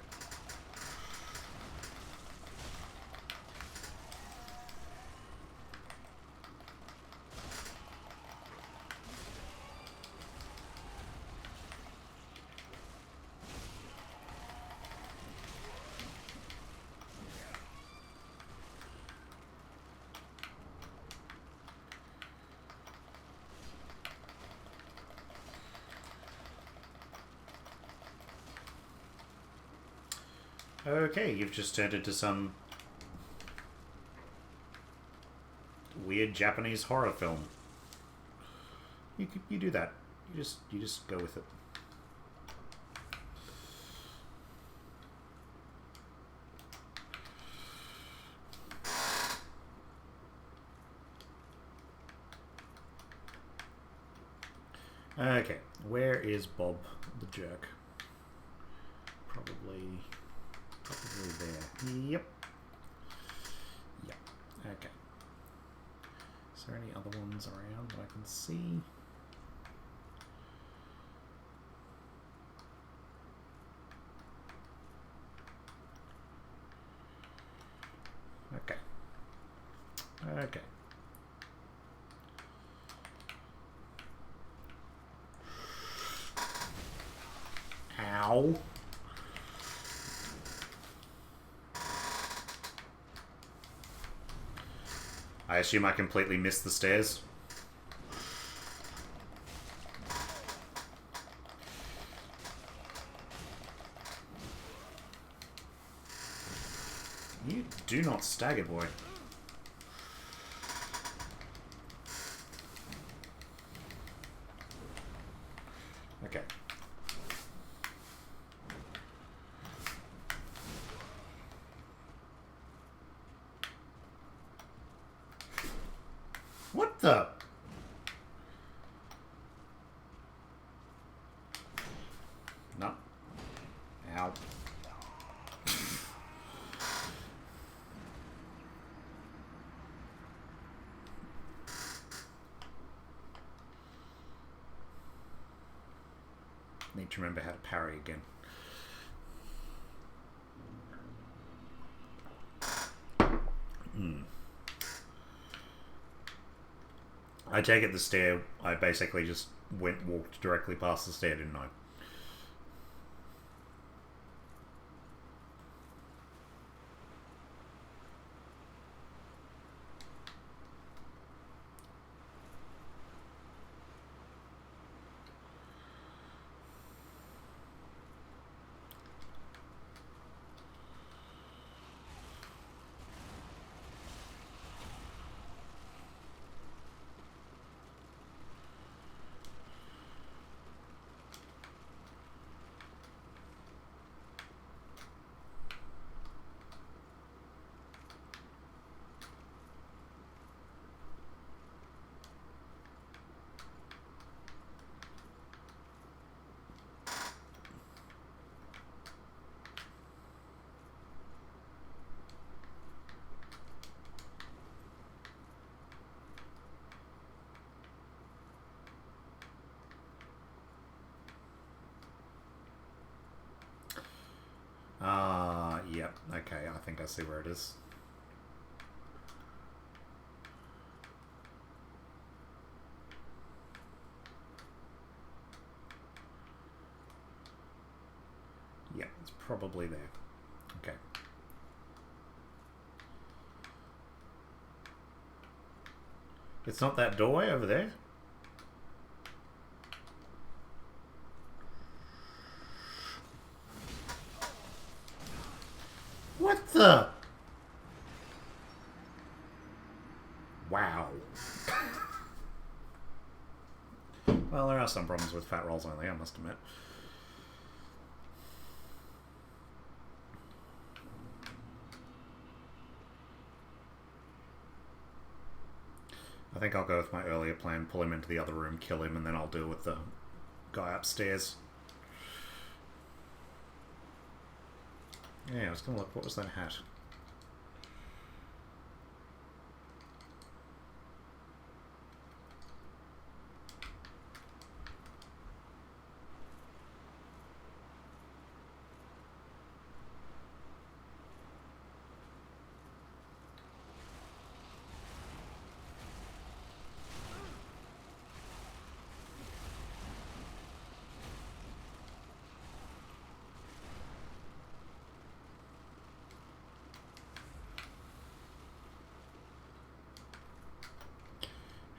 Okay, you've just turned into some weird Japanese horror film. You do that. You just go with it. Okay, where is Bob the jerk? Probably there. Yep. Yep. Okay. Is there any other ones around that I can see? Okay. Okay. Ow. I assume I completely missed the stairs. You do not stagger, boy. Okay. What the? No. Ow. Need to remember how to parry again. I take it the stair, I basically just walked directly past the stair, didn't I? Yep. Okay, I think I see where it is. Yeah, it's probably there. Okay. It's not that doorway over there? What the? Wow. Well, there are some problems with fat rolls only, I must admit. I think I'll go with my earlier plan, pull him into the other room, kill him, and then I'll deal with the guy upstairs. Yeah, I was going to look, what was that hat?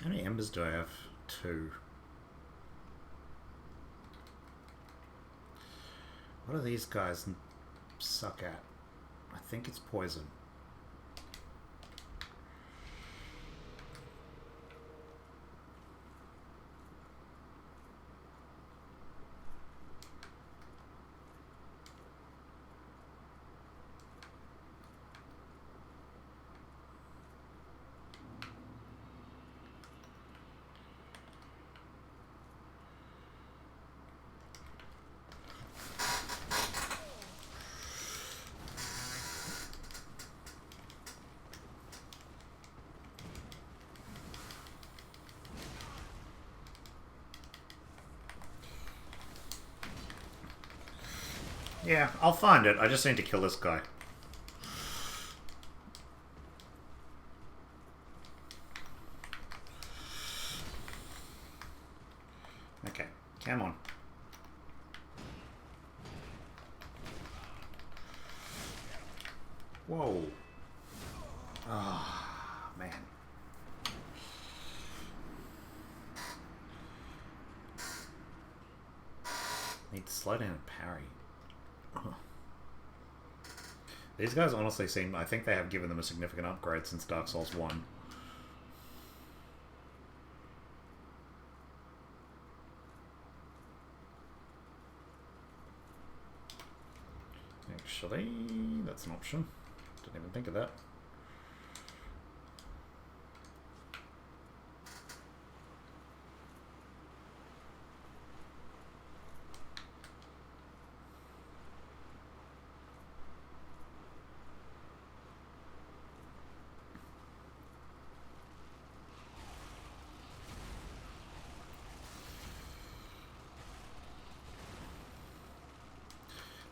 How many embers do I have? 2. What do these guys suck at? I think it's poison. Yeah, I'll find it. I just need to kill this guy. Okay, come on. Whoa. Ah, oh, man. Need to slow down and parry. These guys honestly seem... I think they have given them a significant upgrade since Dark Souls 1. Actually, that's an option. Didn't even think of that.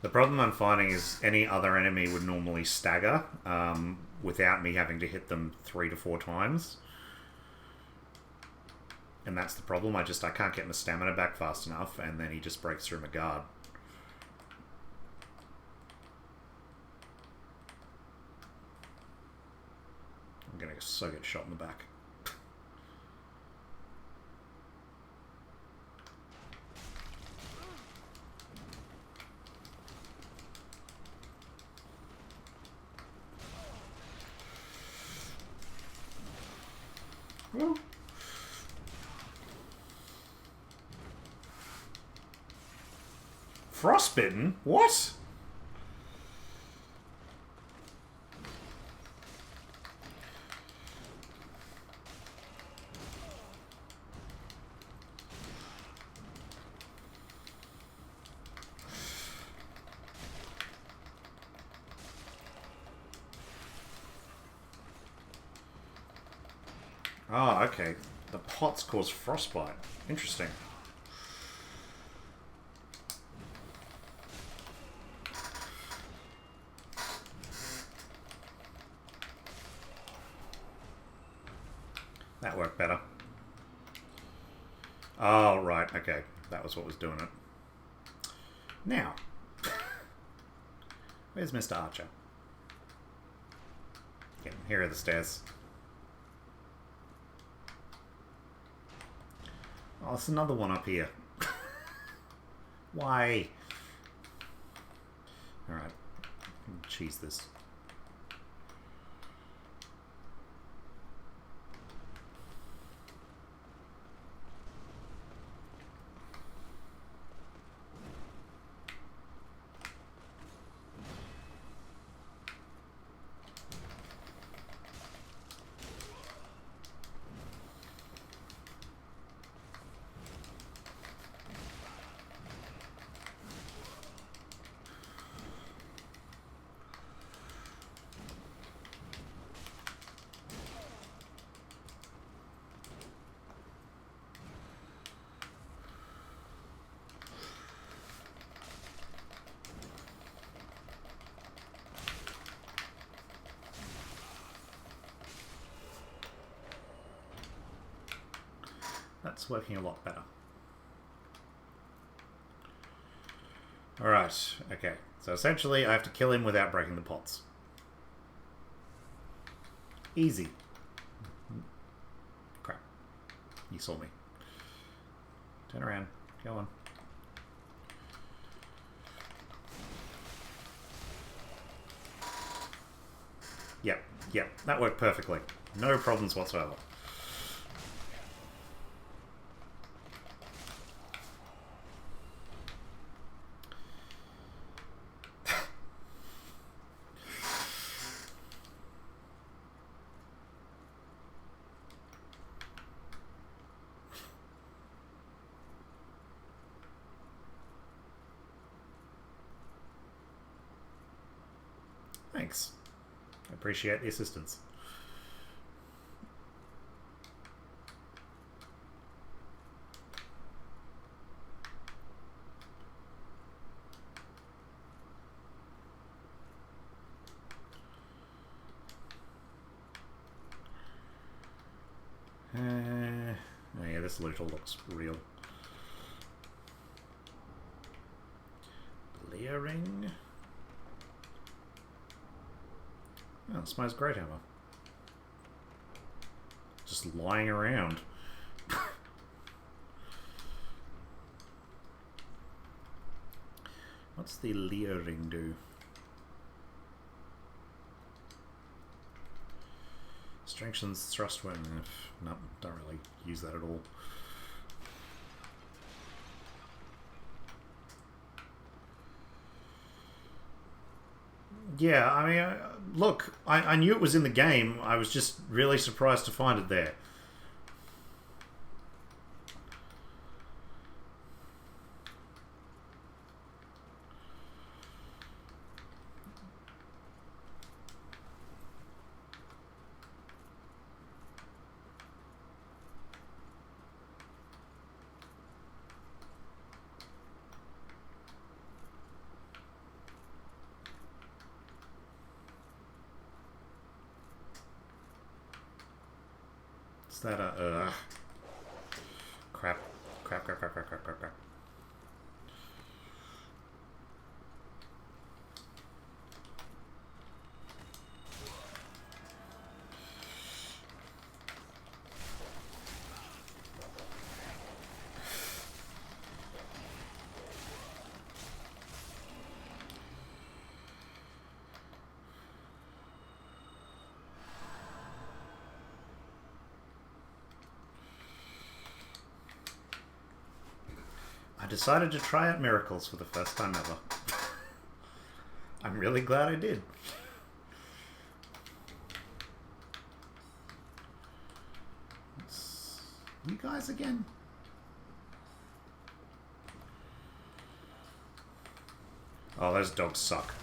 The problem I'm finding is any other enemy would normally stagger without me having to hit them 3 to 4 times. And that's the problem. I can't get my stamina back fast enough, and then he just breaks through my guard. I'm gonna so get shot in the back. Woo. Frostbitten? What? Oh, okay. The pots cause frostbite. Interesting. That worked better. Oh, right. Okay. That was what was doing it. Now. Where's Mr. Archer? Yeah, here are the stairs. Oh, there's another one up here. Why? Alright. Cheese this. working a lot better. Alright, okay. So essentially I have to kill him without breaking the pots. Easy. Crap. You saw me. Turn around. Go on. Yep, that worked perfectly. No problems whatsoever. Thanks. I appreciate the assistance. Oh yeah, this loot all looks real. Layering. Oh, it smells great hammer. Just lying around. What's the layering do? Strengthens thrust when... No, don't really use that at all. Yeah, I mean, look, I knew it was in the game. I was just really surprised to find it there. Is that a... Crap. Crap. I decided to try out miracles for the first time ever. I'm really glad I did. It's you guys again? Oh, those dogs suck.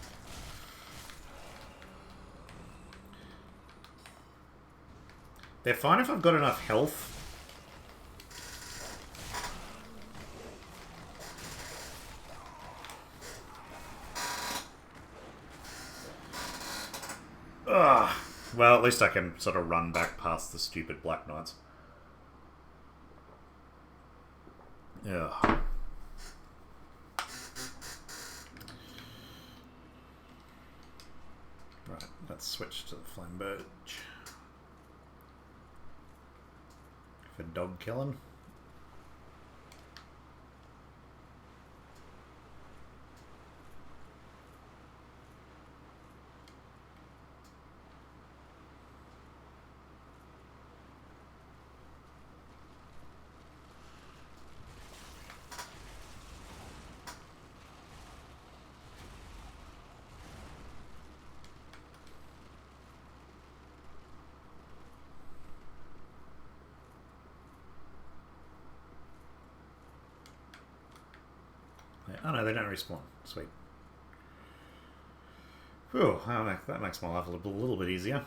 They're fine if I've got enough health. Well, at least I can sort of run back past the stupid Black Knights. Ugh. Right, let's switch to the Flame Birch. For dog killing. Oh no, they don't respawn. Sweet. Whew, that makes my life a little bit easier.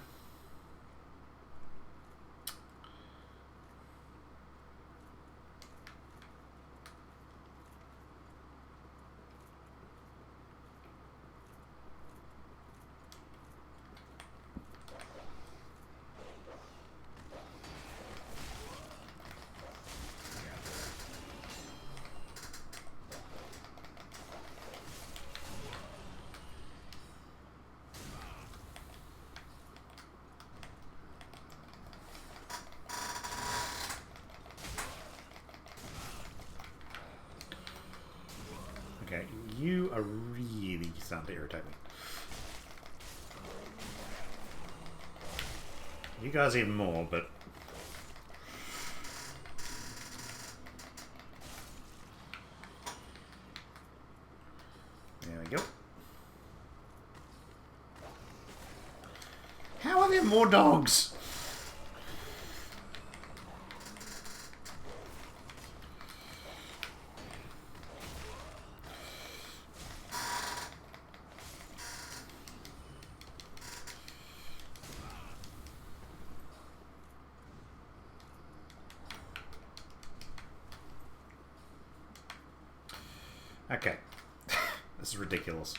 are really starting to irritate me. You guys even more, but... There we go. How are there more dogs? Okay. This is ridiculous.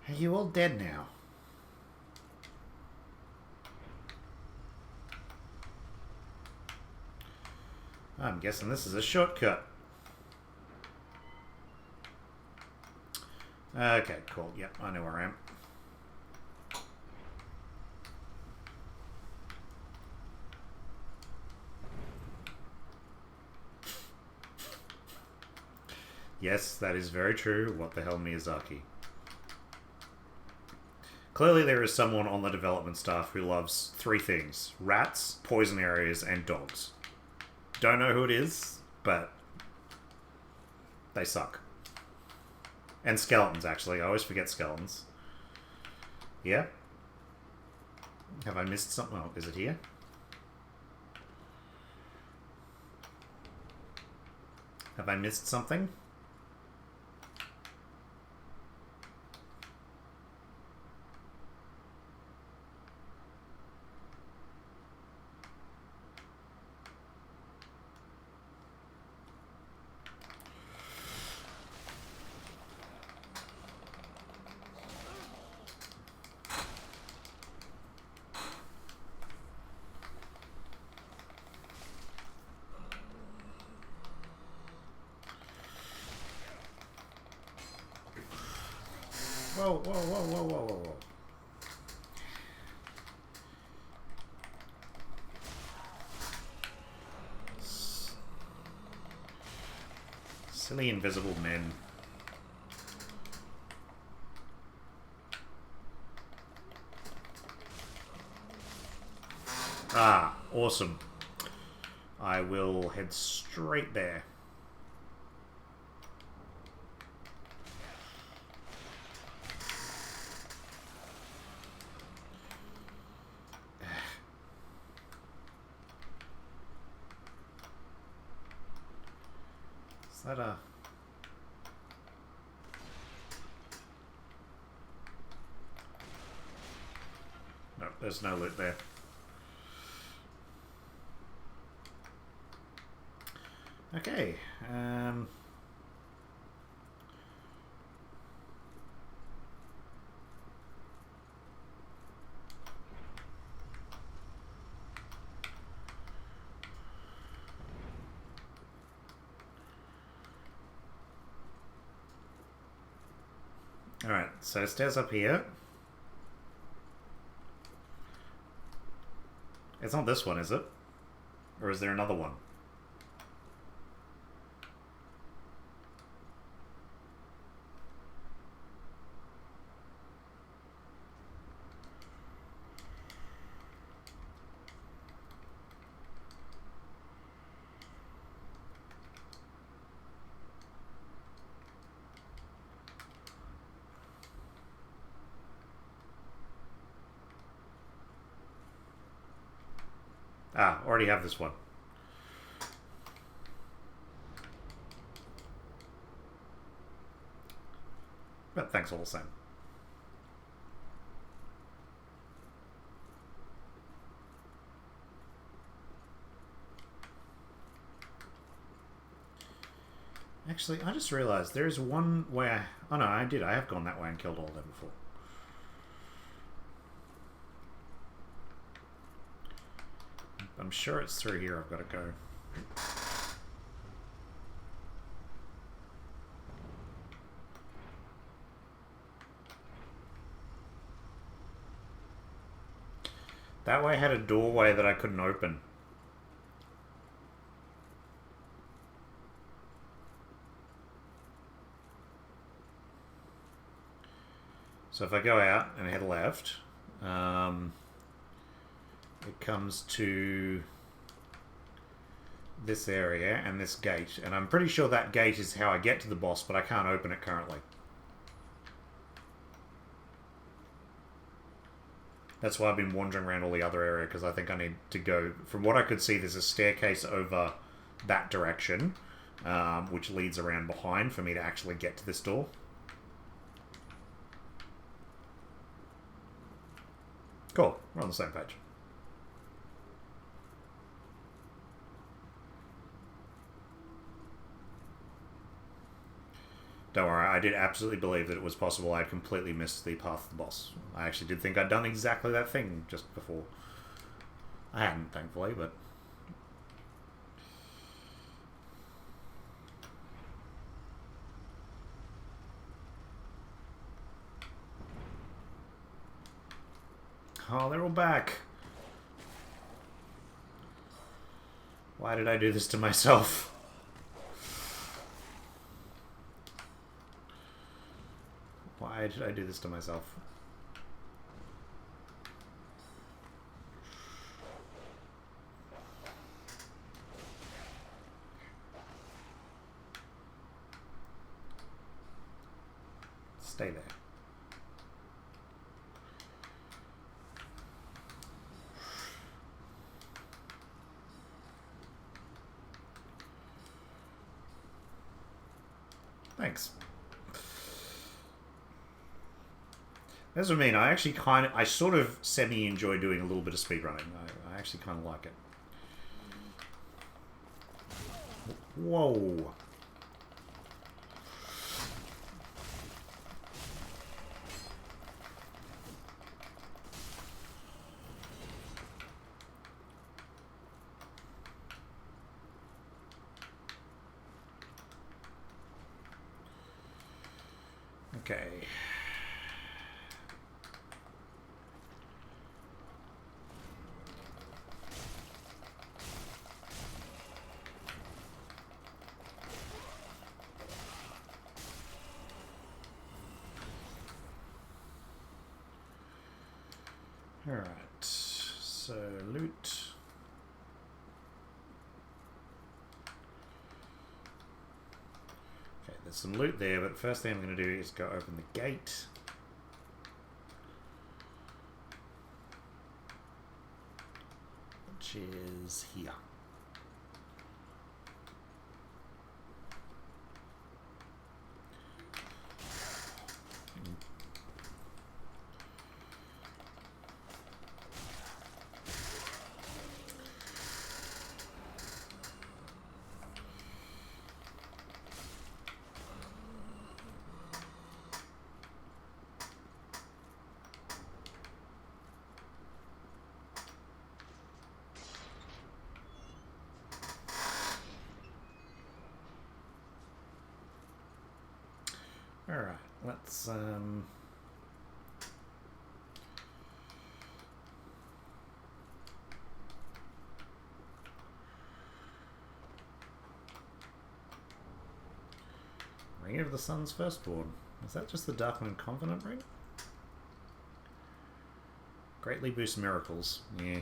Are you all dead now? I'm guessing this is a shortcut. Okay, cool. Yep, I know where I am. Yes, that is very true. What the hell, Miyazaki? Clearly there is someone on the development staff who loves three things. Rats, poison areas, and dogs. Don't know who it is, but they suck. And skeletons, actually. I always forget skeletons. Yeah? Have I missed something? Oh, is it here? Have I missed something? Whoa, whoa, whoa, whoa, whoa, whoa, whoa. Silly invisible men. Ah, awesome. I will head straight there. Is that a... No, there's no loot there. Okay, alright, so stairs up here. It's not this one, is it? Or is there another one? Ah, already have this one. But thanks all the same. Actually, I just realized there's one way I... Oh no, I did. I have gone that way and killed all of them before. I'm sure it's through here I've got to go. That way had a doorway that I couldn't open. So if I go out and head left, it comes to this area and this gate. And I'm pretty sure that gate is how I get to the boss, but I can't open it currently. That's why I've been wandering around all the other area, because I think I need to go... From what I could see, there's a staircase over that direction, which leads around behind for me to actually get to this door. Cool. We're on the same page. Don't worry, I did absolutely believe that it was possible. I had completely missed the path of the boss. I actually did think I'd done exactly that thing just before. I hadn't, thankfully, but... Oh, they're all back. Why did I do this to myself? Why did I do this to myself? Stay there. Thanks. That's what I mean. I actually I sort of semi-enjoy doing a little bit of speedrunning. I actually kind of like it. Whoa. Okay. Alright, so loot. Okay, there's some loot there, but first thing I'm going to do is go open the gate. Which is here. Alright, let's Ring of the Sun's Firstborn. Is that just the Darkmoon Covenant ring? Greatly boost miracles. Yeah.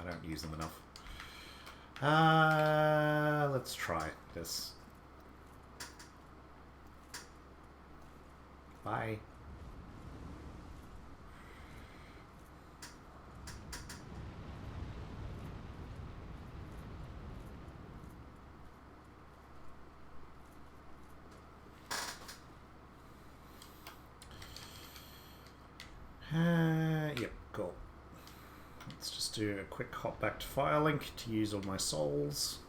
I don't use them enough. Let's try this. Bye. Yep, cool. Let's just do a quick hop back to Firelink to use all my souls.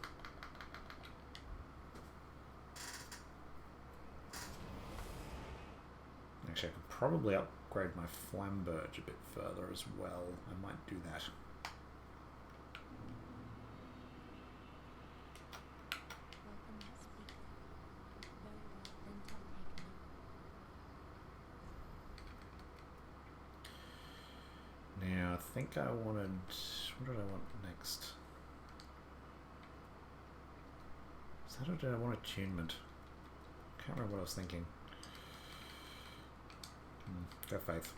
Actually, I could probably upgrade my Flamberge a bit further as well. I might do that. Now, I think I wanted... What did I want next? Is that or did I want attunement? Can't remember what I was thinking. Go Faith.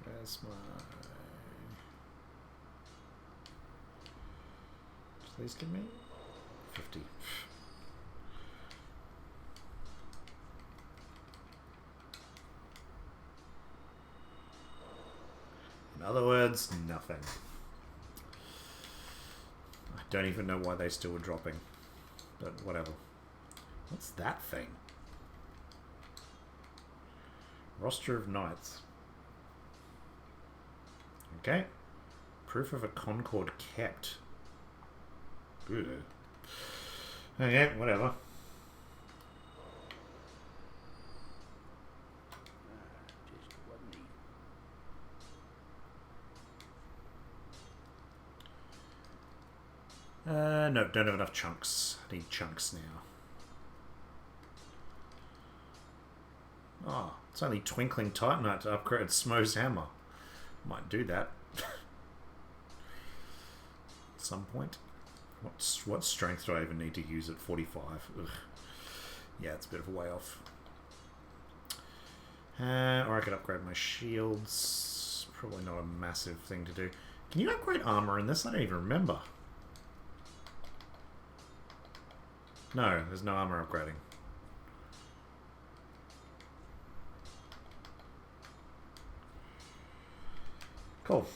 Where's my... Please give me 50. In other words, nothing. I don't even know why they still were dropping, but whatever. What's that thing? Roster of Knights. Okay. Proof of a Concord kept. Good. Okay, whatever. No, don't have enough chunks. I need chunks now. Oh, it's only Twinkling Titanite to upgrade Smo's hammer. Might do that. At some point. What strength do I even need to use at 45? Ugh. Yeah, it's a bit of a way off. Or I could upgrade my shields. Probably not a massive thing to do. Can you upgrade armor in this? I don't even remember. No, there's no armor upgrading. Cool.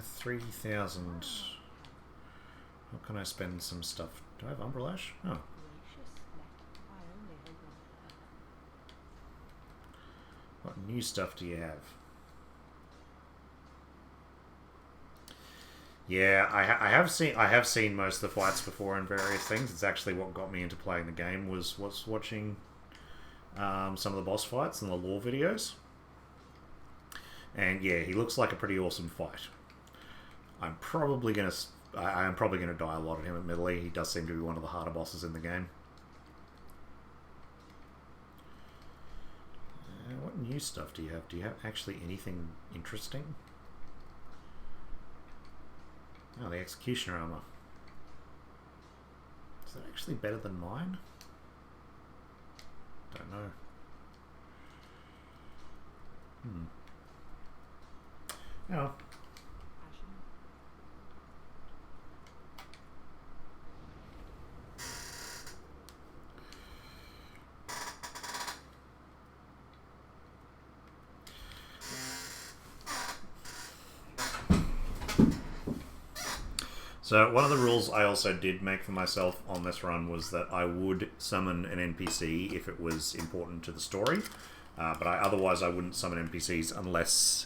3,000. How can I spend some stuff? Do I have Umbrelash? Oh. What new stuff do you have? Yeah, I have seen most of the fights before in various things. It's actually what got me into playing the game was watching some of the boss fights and the lore videos. And yeah, he looks like a pretty awesome fight. I am probably gonna die a lot at him. Admittedly, he does seem to be one of the harder bosses in the game. What new stuff do you have? Do you have actually anything interesting? Oh, the Executioner armor. Is that actually better than mine? Don't know. Oh. So one of the rules I also did make for myself on this run was that I would summon an NPC if it was important to the story, but otherwise I wouldn't summon NPCs unless,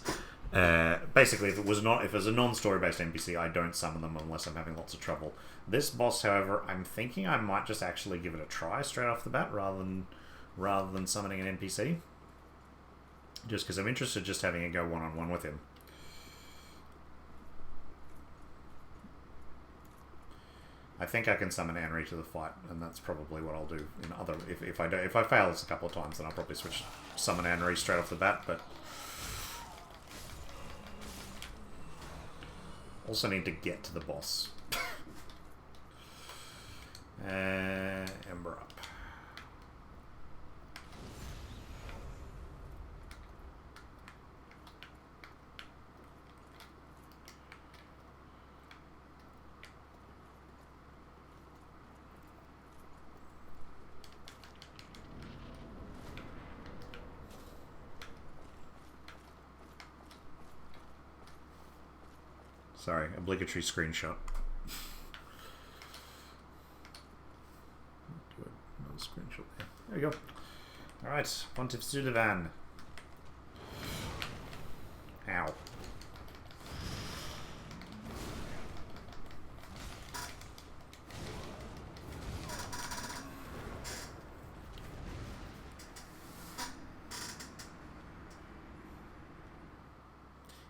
basically, if it was a non-story based NPC, I don't summon them unless I'm having lots of trouble. This boss, however, I'm thinking I might just actually give it a try straight off the bat rather than summoning an NPC, just because I'm interested just having a go one-on-one with him. I think I can summon Anri to the fight, and that's probably what I'll do in other. If I fail this a couple of times, then I'll probably summon Anri straight off the bat. But also need to get to the boss. Ember up. Sorry, obligatory screenshot. Do another screenshot there. There we go. Alright, Pontiff Sulavyn. Ow.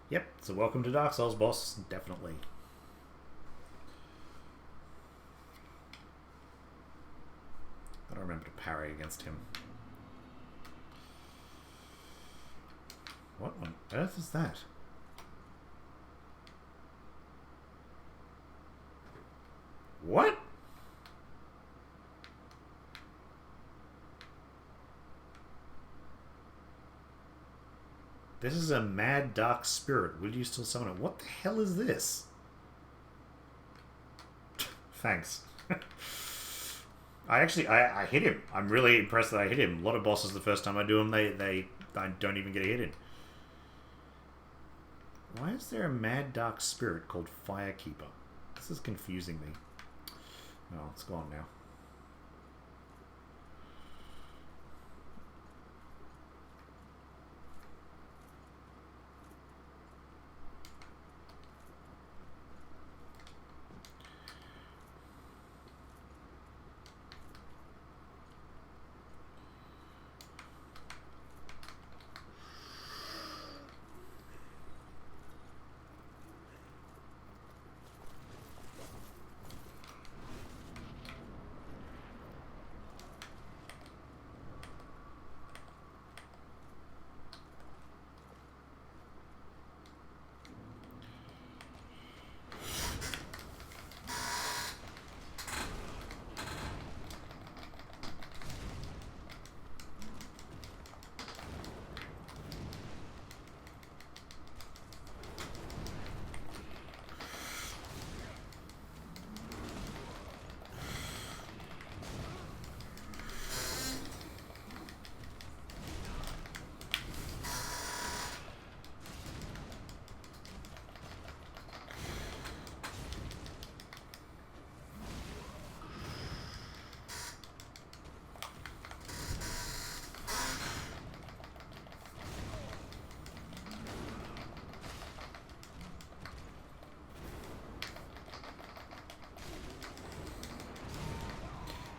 Yep, so welcome to Dark Souls, boss. Definitely. remember to parry against him. What on earth is that? What? This is a mad dark spirit. Will you still summon it? What the hell is this? Thanks. I hit him. I'm really impressed that I hit him. A lot of bosses, the first time I do them, I don't even get a hit in. Why is there a mad dark spirit called Firekeeper? This is confusing me. Oh, it's gone now.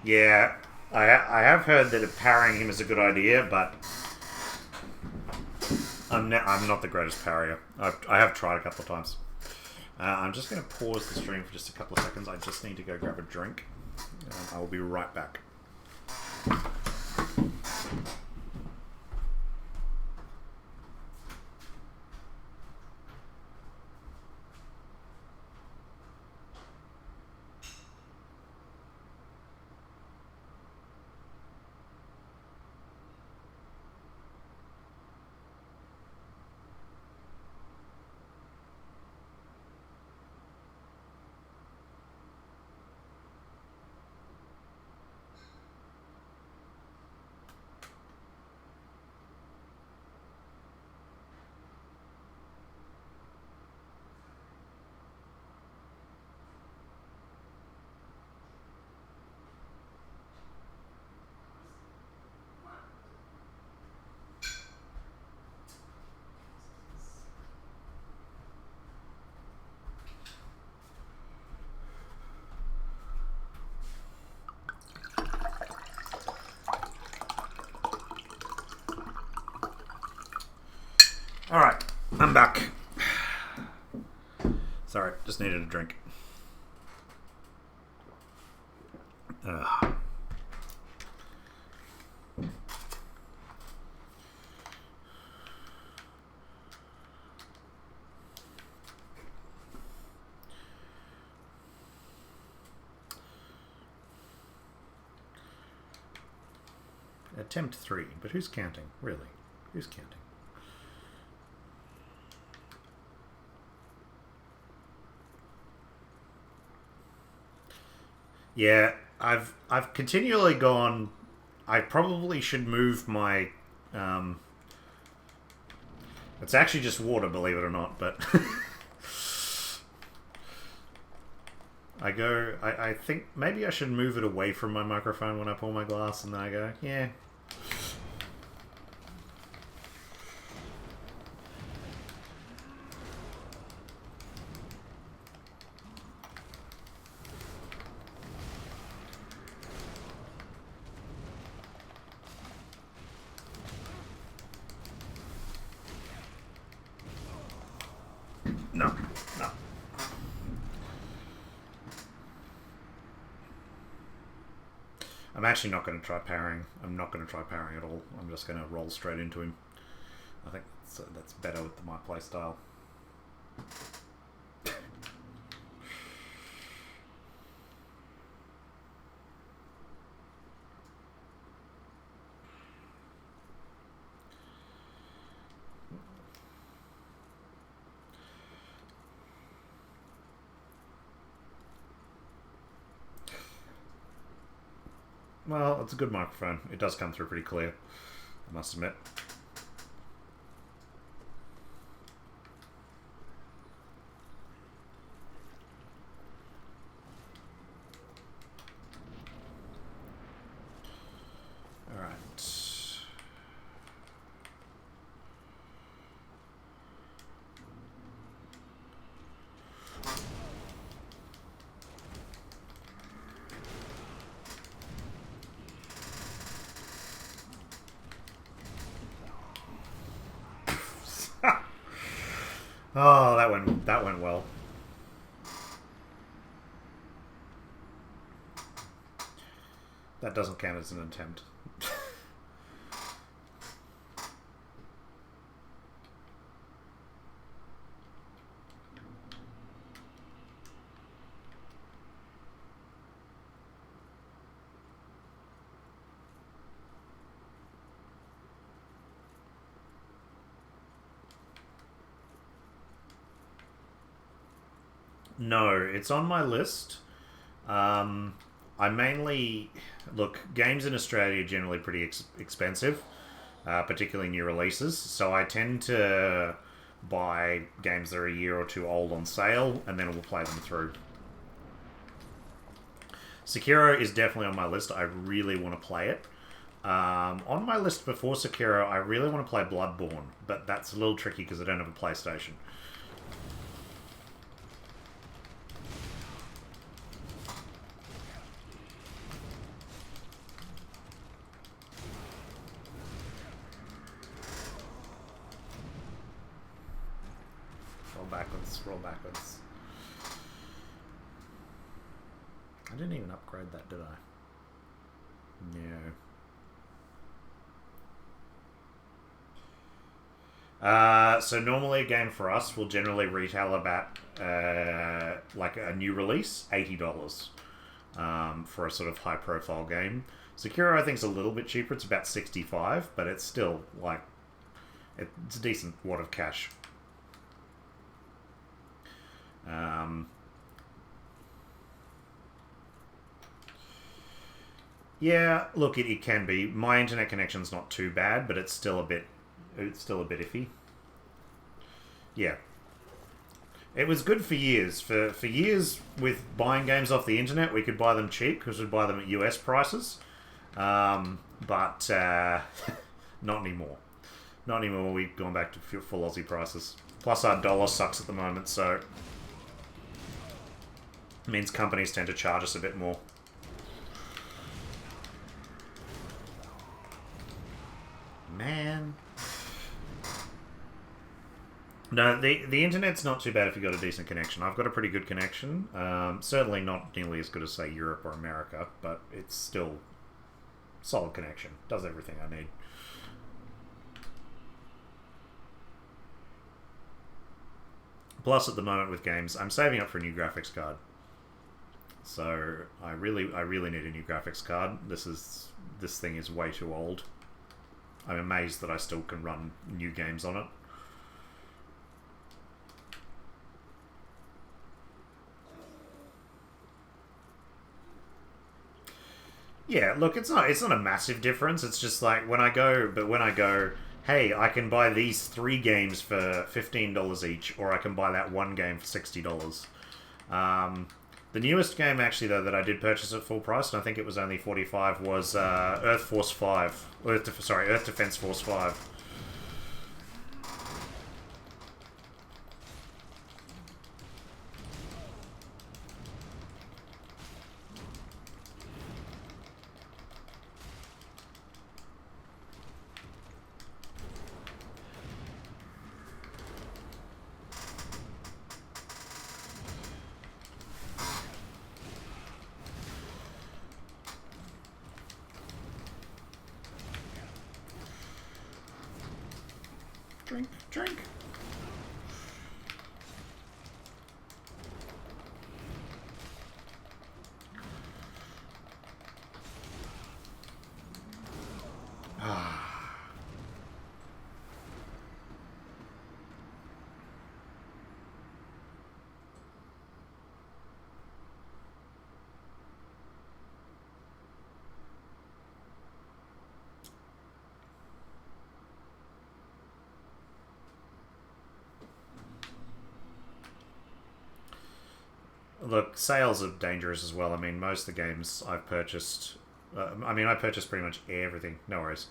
Yeah, I have heard that parrying him is a good idea, but I'm not the greatest parrier. I have tried a couple of times. I'm just going to pause the stream for just a couple of seconds. I just need to go grab a drink. I will be right back. Alright, I'm back. Sorry, just needed a drink. Attempt 3, but who's counting? Really? Who's counting? Yeah, I've continually gone. I probably should move my. It's actually just water, believe it or not, but I think maybe I should move it away from my microphone when I pour my glass, and then I go, yeah. No. I'm actually not going to try parrying. I'm not going to try parrying at all. I'm just going to roll straight into him. I think that's better with my playstyle. Well, it's a good microphone. It does come through pretty clear, I must admit. Oh, that went well. That doesn't count as an attempt. No, it's on my list. I mainly look, games in Australia are generally pretty expensive, particularly new releases. So I tend to buy games that are a year or two old on sale, and then we'll play them through. Sekiro is definitely on my list. I really want to play it. On my list before Sekiro, I really want to play Bloodborne, but that's a little tricky because I don't have a PlayStation. Roll backwards. I didn't even upgrade that, did I? No. So normally a game for us will generally retail about like a new release, $80 for a sort of high profile game. Sekiro I think is a little bit cheaper. It's about $65, but it's still like it's a decent wad of cash. Yeah, look, it can be. My internet connection's not too bad, but it's still a bit iffy. Yeah. It was good for years. For years, with buying games off the internet, we could buy them cheap because we'd buy them at US prices. But not anymore. Not anymore. We've gone back to full Aussie prices. Plus, our dollar sucks at the moment, so it means companies tend to charge us a bit more. Man. No, the internet's not too bad if you've got a decent connection. I've got a pretty good connection. Certainly not nearly as good as, say, Europe or America, but it's still solid connection. Does everything I need. Plus, at the moment with games, I'm saving up for a new graphics card. So I really need a new graphics card. This thing is way too old. I'm amazed that I still can run new games on it. Yeah, look, it's not a massive difference. It's just like when I go, hey, I can buy these 3 games for $15 each, or I can buy that one game for $60. The newest game, actually, though, that I did purchase at full price, and I think it was only $45, was Earth Defense Force 5. Drink, drink. Look, sales are dangerous as well. I mean, most of the games I've purchased... I purchased pretty much everything. No worries.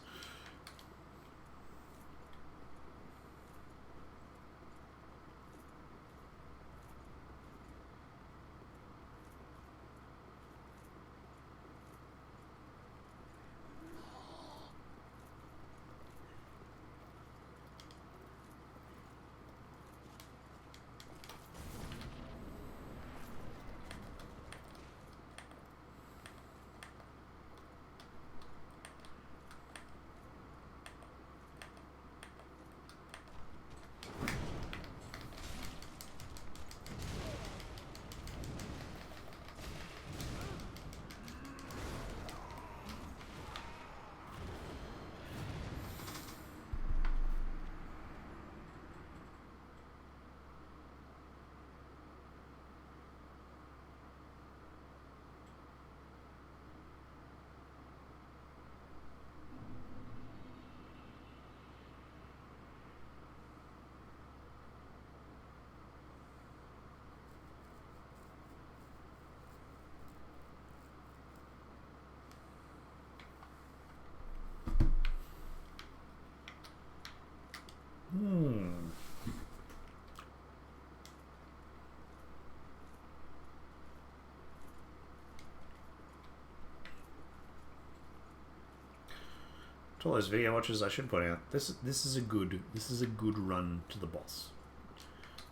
To all those video watchers, I should point out this is a good run to the boss.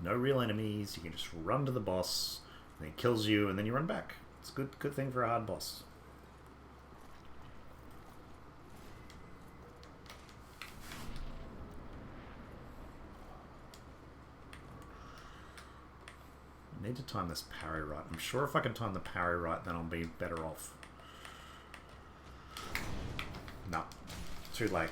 No real enemies. You can just run to the boss, and he kills you, and then you run back. It's a good thing for a hard boss. I need to time this parry right. I'm sure if I can time the parry right, then I'll be better off. No. Too late.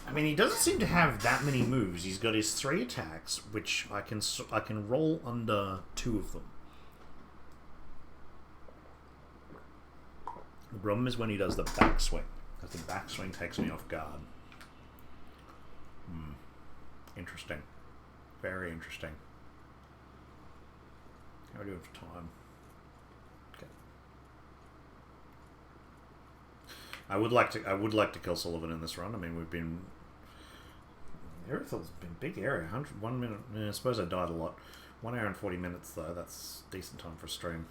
I mean, he doesn't seem to have that many moves. He's got his 3 attacks, which I can roll under 2 of them. The problem is when he does the backswing, because the backswing takes me off guard. Interesting. Very interesting. How are we doing for time? Okay. I would like to kill Sulavyn in this run. I mean, we've been... Irrithyl's been big area. 101 minute. I suppose I died a lot. 1 hour and 40 minutes though. That's decent time for a stream.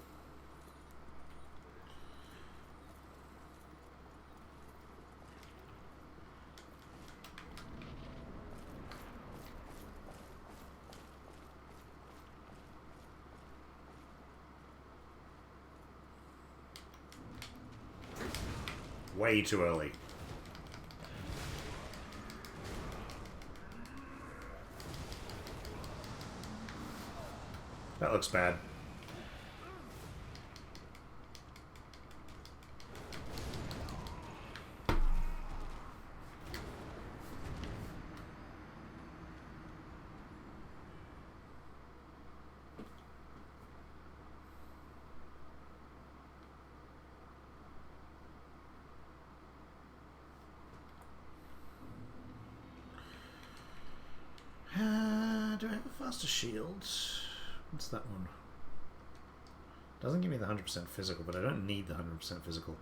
Way too early. That looks bad. Do I have a faster shield? What's that one? Doesn't give me the 100% physical, but I don't need the 100% physical.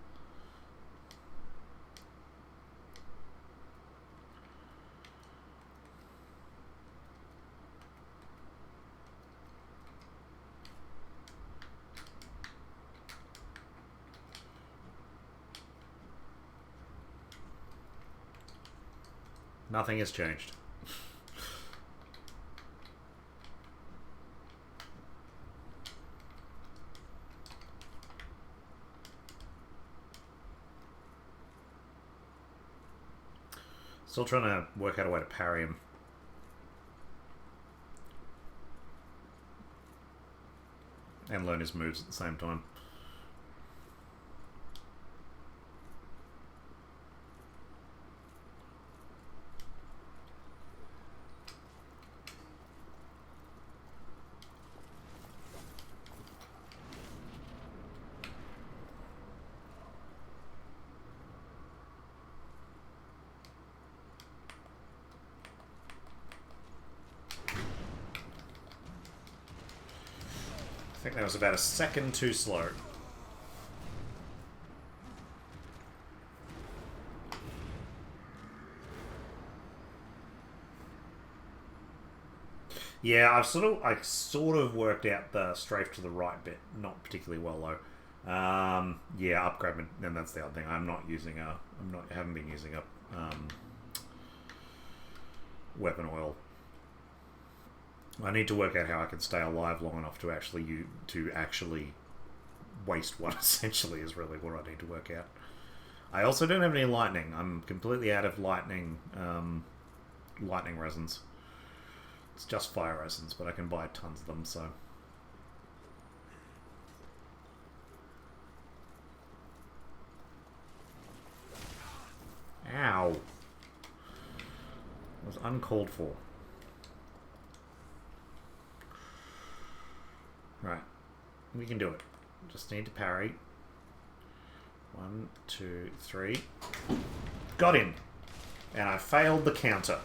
Nothing has changed. Still trying to work out a way to parry him. And learn his moves at the same time. I think that was about a second too slow. Yeah, I sort of worked out the strafe to the right bit, not particularly well though. Yeah, upgrade, and that's the other thing. Haven't been using a weapon oil. I need to work out how I can stay alive long enough to actually waste one. Essentially, is really what I need to work out. I also don't have any lightning. I'm completely out of lightning resins. It's just fire resins, but I can buy tons of them. So. Ow. It was uncalled for. Right. We can do it. Just need to parry. 1, 2, 3. Got him! And I failed the counter.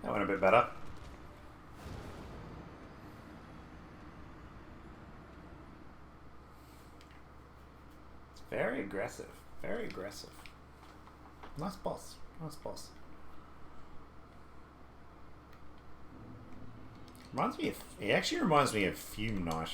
That went a bit better. It's very aggressive. Very aggressive. Nice boss. Nice boss. It actually reminds me of Fume Knight.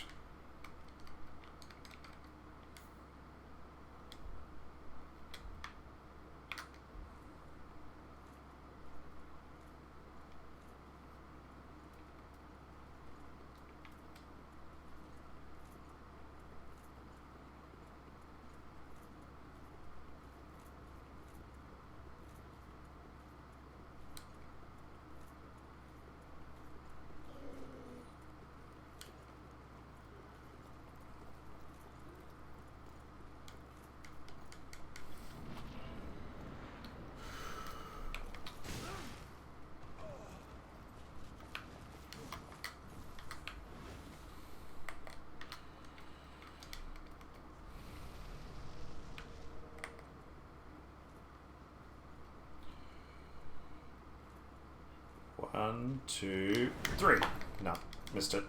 One, 2, 3. No, missed it.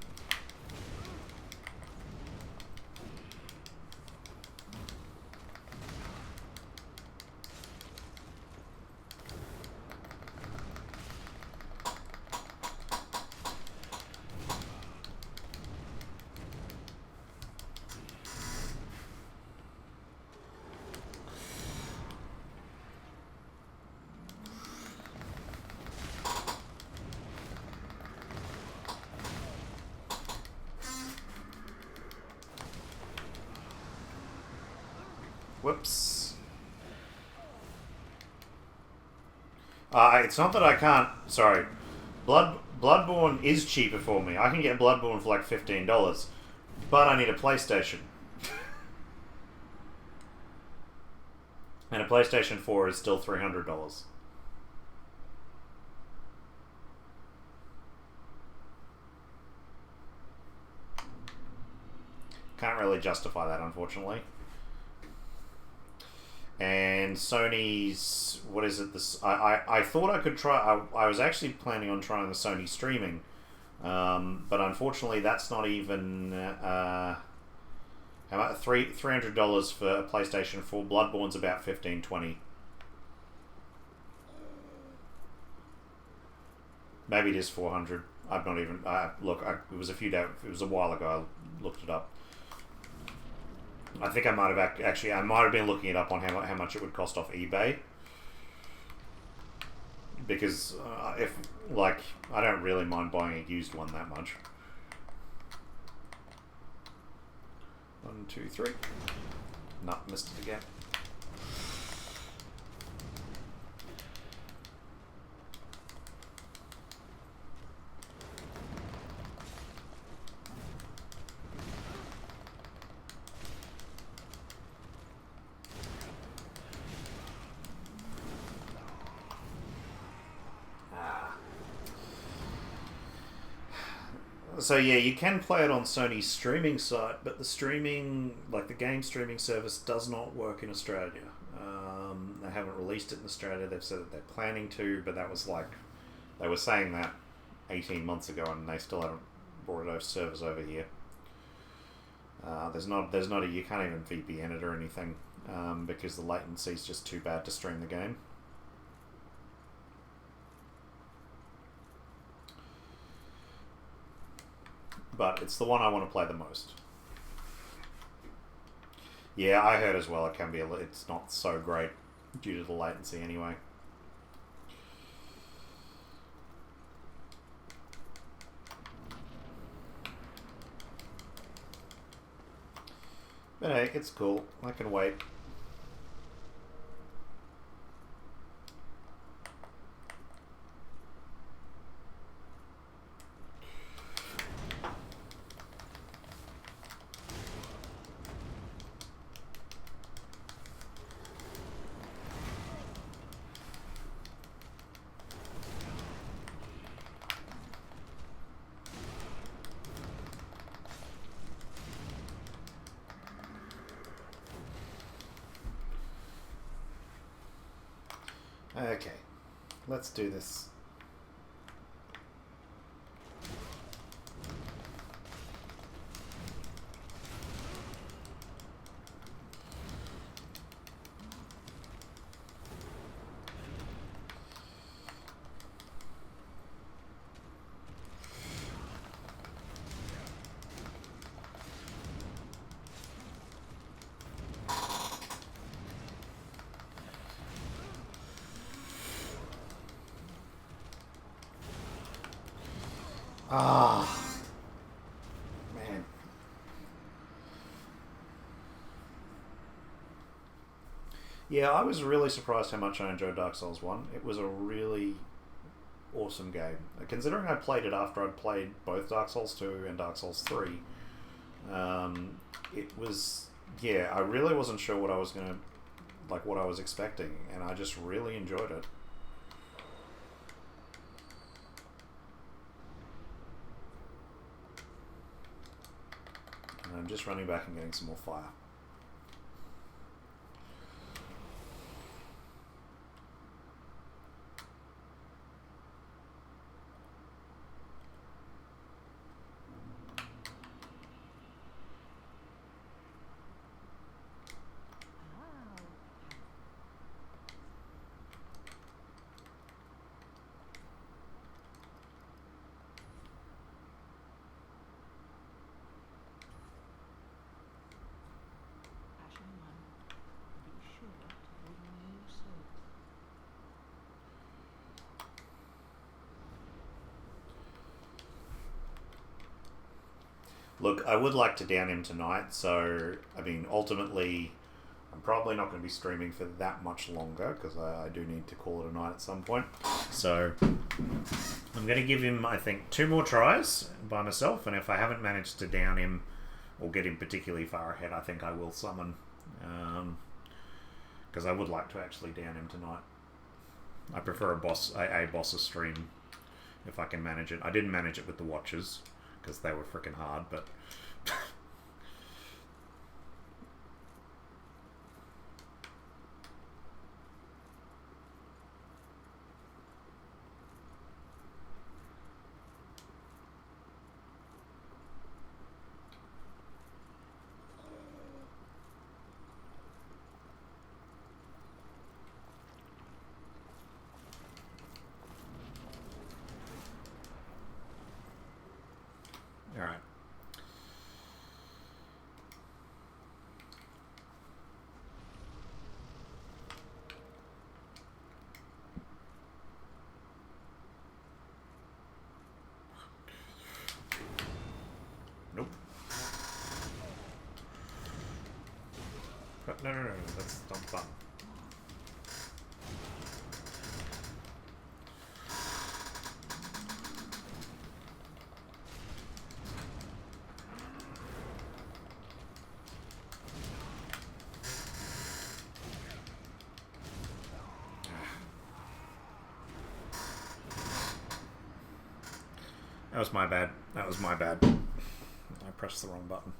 Whoops. It's not that I can't... Sorry. Bloodborne is cheaper for me. I can get Bloodborne for like $15. But I need a PlayStation. And a PlayStation 4 is still $300. Can't really justify that, unfortunately. And Sony's, what is it? This I thought I could try. I was actually planning on trying the Sony streaming, but unfortunately that's not even how about $300 for a PlayStation 4. Bloodborne's about $15-20. Maybe it is 400. I've not even look. It was it was a while ago. I looked it up. I think I might have actually. I might have been looking it up on how much it would cost off eBay. Because if like I don't really mind buying a used one that much. 1, 2, 3. Nah, missed it again. So yeah, you can play it on Sony's streaming site, but the streaming, like the game streaming service, does not work in Australia. They haven't released it in Australia. They've said that they're planning to, but that was like, they were saying that 18 months ago, and they still haven't brought those servers over here. There's not a, you can't even VPN it or anything, because the latency is just too bad to stream the game. But it's the one I want to play the most. Yeah, I heard as well it can be it's not so great due to the latency anyway. But hey, it's cool. I can wait. Okay, let's do this. Ah, man. Yeah, I was really surprised how much I enjoyed Dark Souls 1. It was a really awesome game. Considering I played it after I'd played both Dark Souls 2 and Dark Souls 3, it was, yeah, I really wasn't sure what I was going to, like what I was expecting, and I just really enjoyed it. I'm just running back and getting some more fire. Look, I would like to down him tonight, so, I mean, ultimately, I'm probably not going to be streaming for that much longer, because I do need to call it a night at some point. So, I'm going to give him, I think, 2 more tries by myself, and if I haven't managed to down him, or get him particularly far ahead, I think I will summon. Because I would like to actually down him tonight. I prefer a boss's stream, if I can manage it. I didn't manage it with the watches, because they were freaking hard, but Alright. Nope. No. That's not fun. That was my bad. That was my bad. I pressed the wrong button.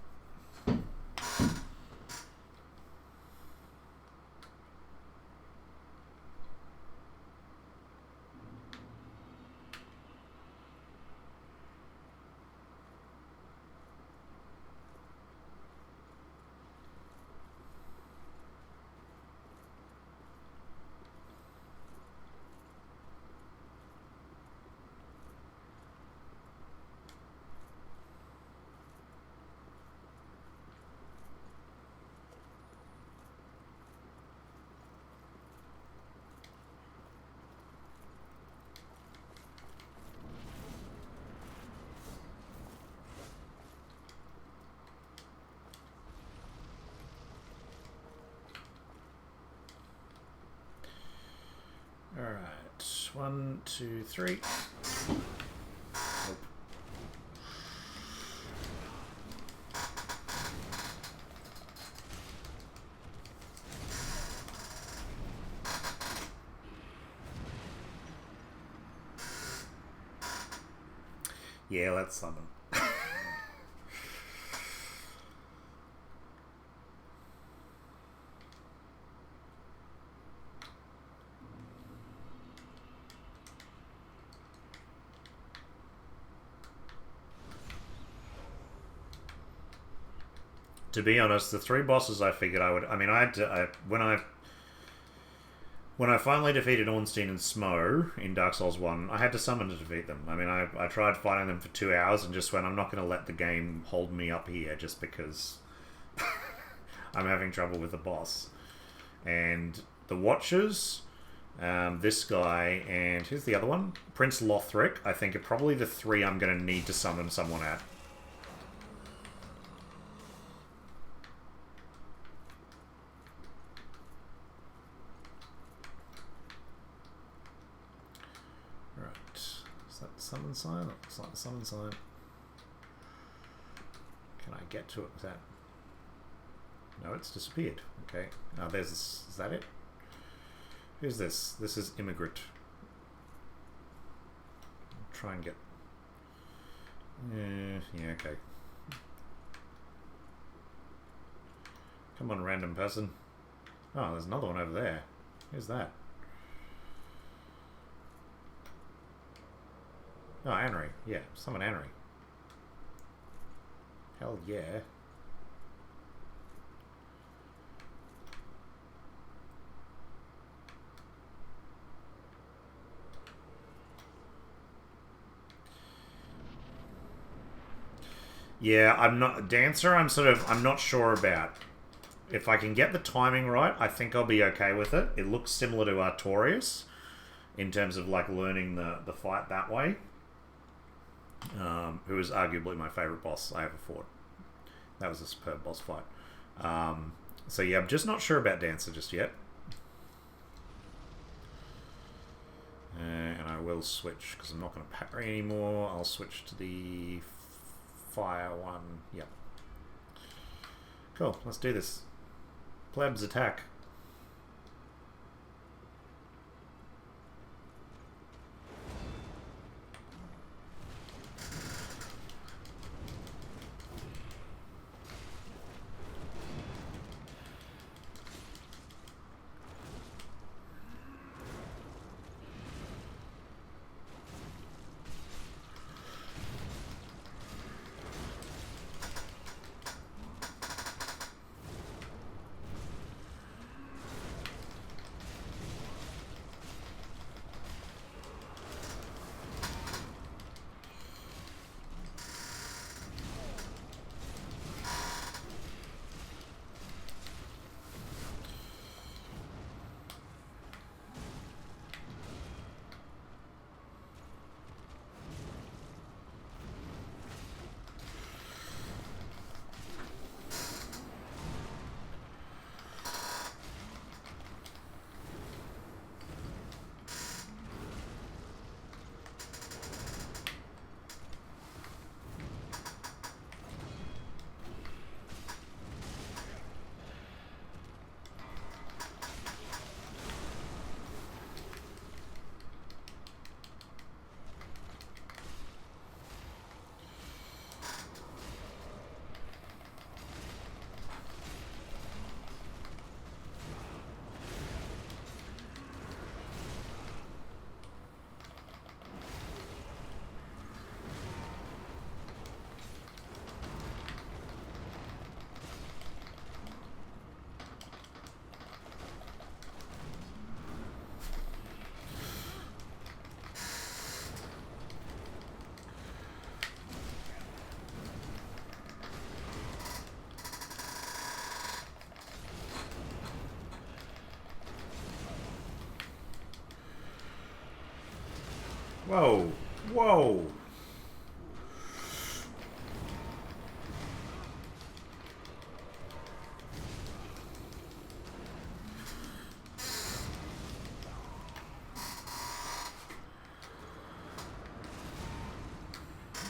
Alright, 1, 2, 3. Nope. Yeah, let's summon. To be honest, the 3 bosses I figured I would... I mean, I had to... When I finally defeated Ornstein and Smo in Dark Souls 1, I had to summon to defeat them. I mean, I tried fighting them for 2 hours and just went, I'm not going to let the game hold me up here just because I'm having trouble with the boss. And the Watchers, this guy, and who's the other one? Prince Lothric, I think are probably the 3 I'm going to need to summon someone at. Summon sign? Looks like the summon sign. Can I get to it with that? No, it's disappeared. Okay. Now there's... Is that it? Who's this? This is Immigrant. I'll try and get... yeah, okay. Come on, random person. Oh, there's another one over there. Who's that? Oh, Anri. Yeah, summon Anri. Hell yeah. Yeah, I'm not... Dancer, I'm not sure about. If I can get the timing right, I think I'll be okay with it. It looks similar to Artorias in terms of, like, learning the fight that way. Who is arguably my favourite boss I ever fought. That was a superb boss fight. So yeah, I'm just not sure about Dancer just yet. And I will switch, because I'm not going to parry anymore. I'll switch to the fire one. Yep. Cool, let's do this. Plebs attack. Whoa. Whoa.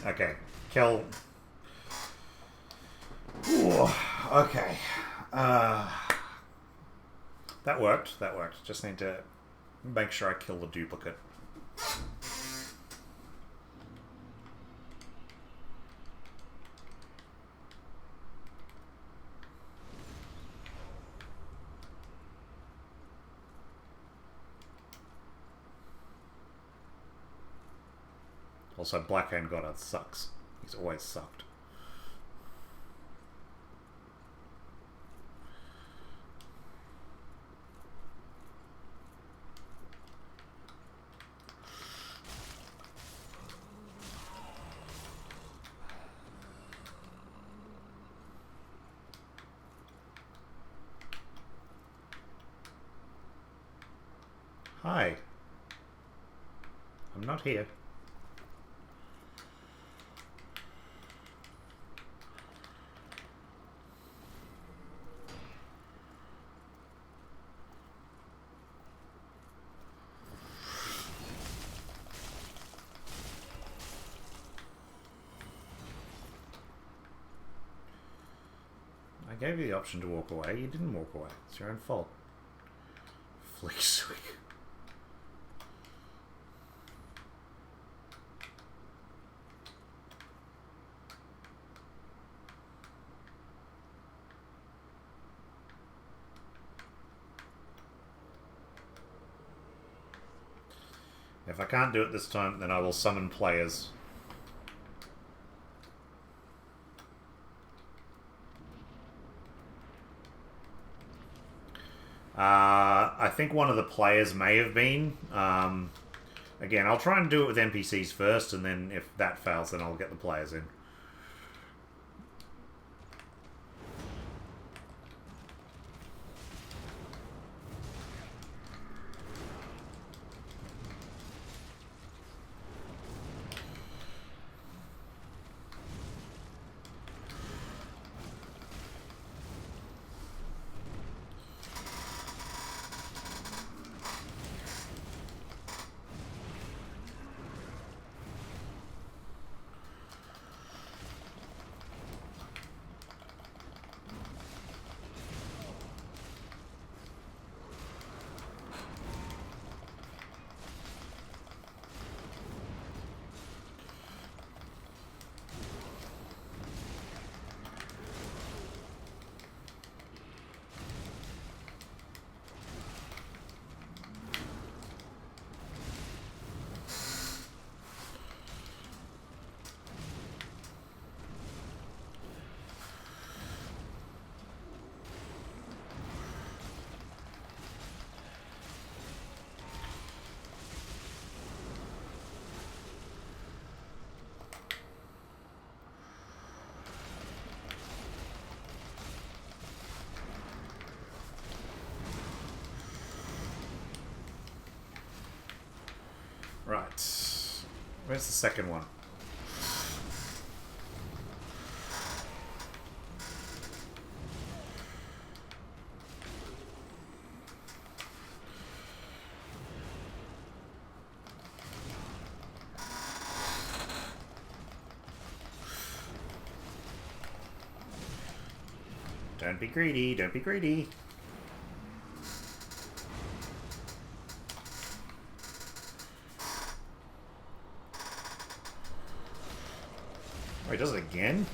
Okay. Kill. Ooh, okay. That worked. That worked. Just need to make sure I kill the duplicate. Also, Blackhand Goddard sucks. He's always sucked. Hi. I'm not here. I gave you the option to walk away. You didn't walk away. It's your own fault. Flick swig. If I can't do it this time, then I will summon players. I think one of the players may have been. Again, I'll try and do it with NPCs first, and then if that fails, then I'll get the players in. Right. Where's the second one? Don't be greedy, don't be greedy. Oh, he does it again?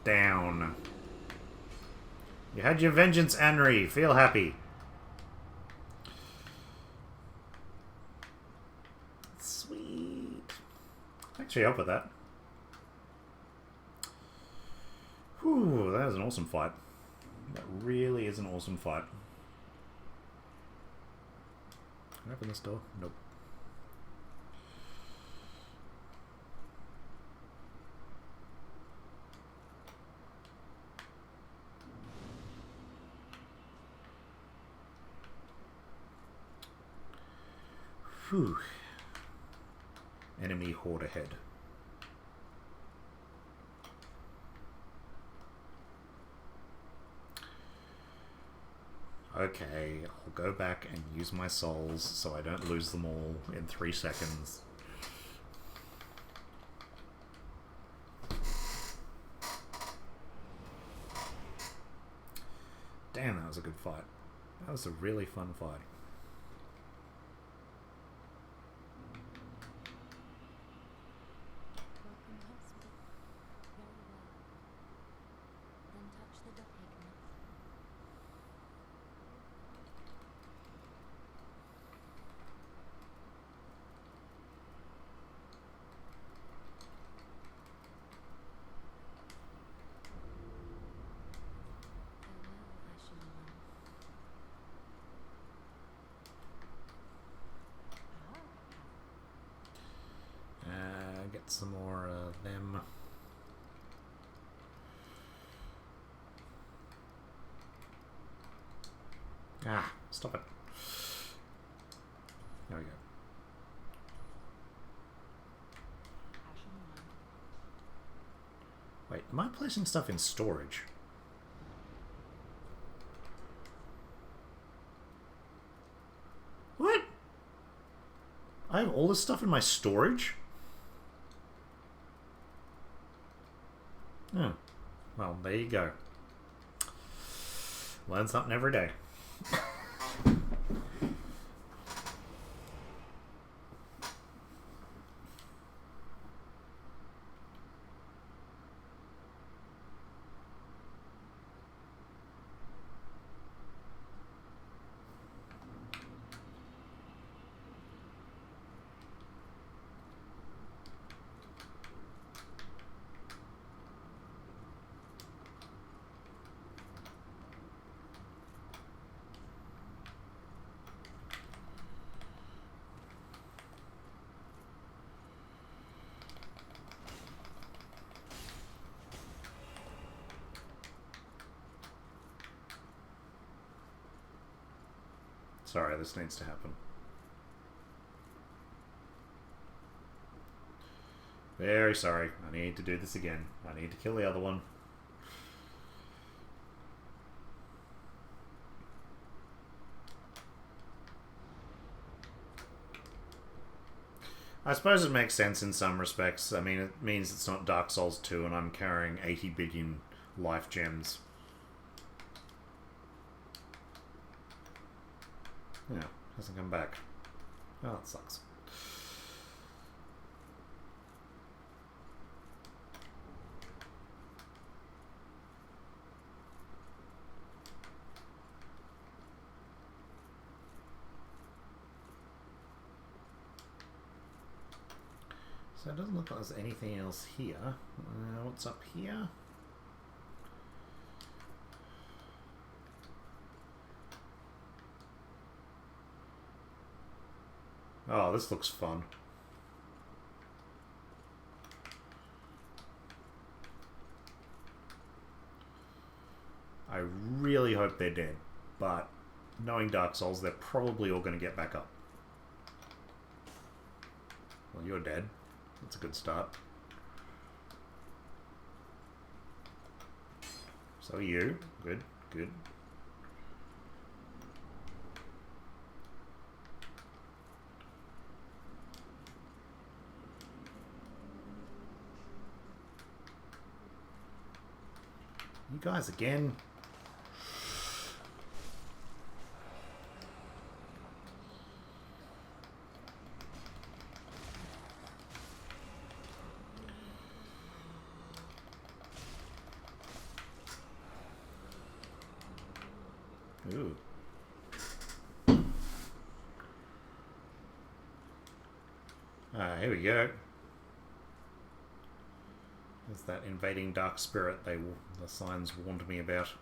Down. You had your vengeance, Anri. Feel happy. Sweet. Thanks for your help with that. Whew, that was an awesome fight. That really is an awesome fight. Can I open this door? Nope. Whew. Enemy horde ahead. Okay, I'll go back and use my souls so I don't lose them all in 3 seconds. Damn, that was a good fight. That was a really fun fight. Get some more of them. Ah, stop it. There we go. Wait, am I placing stuff in storage? What? I have all this stuff in my storage? Oh, well, there you go. Learn something every day. Sorry, this needs to happen. Very sorry. I need to do this again. I need to kill the other one. I suppose it makes sense in some respects. I mean, it means it's not Dark Souls 2 and I'm carrying 80 billion life gems. Yeah, hasn't come back. Oh, that sucks. So it doesn't look like there's anything else here. What's up here? Oh, this looks fun. I really hope they're dead, but knowing Dark Souls, they're probably all going to get back up. Well, you're dead. That's a good start. So are you. Good, good. You guys again? Ooh. Here we go. There's that invading dark spirit the signs warned me about.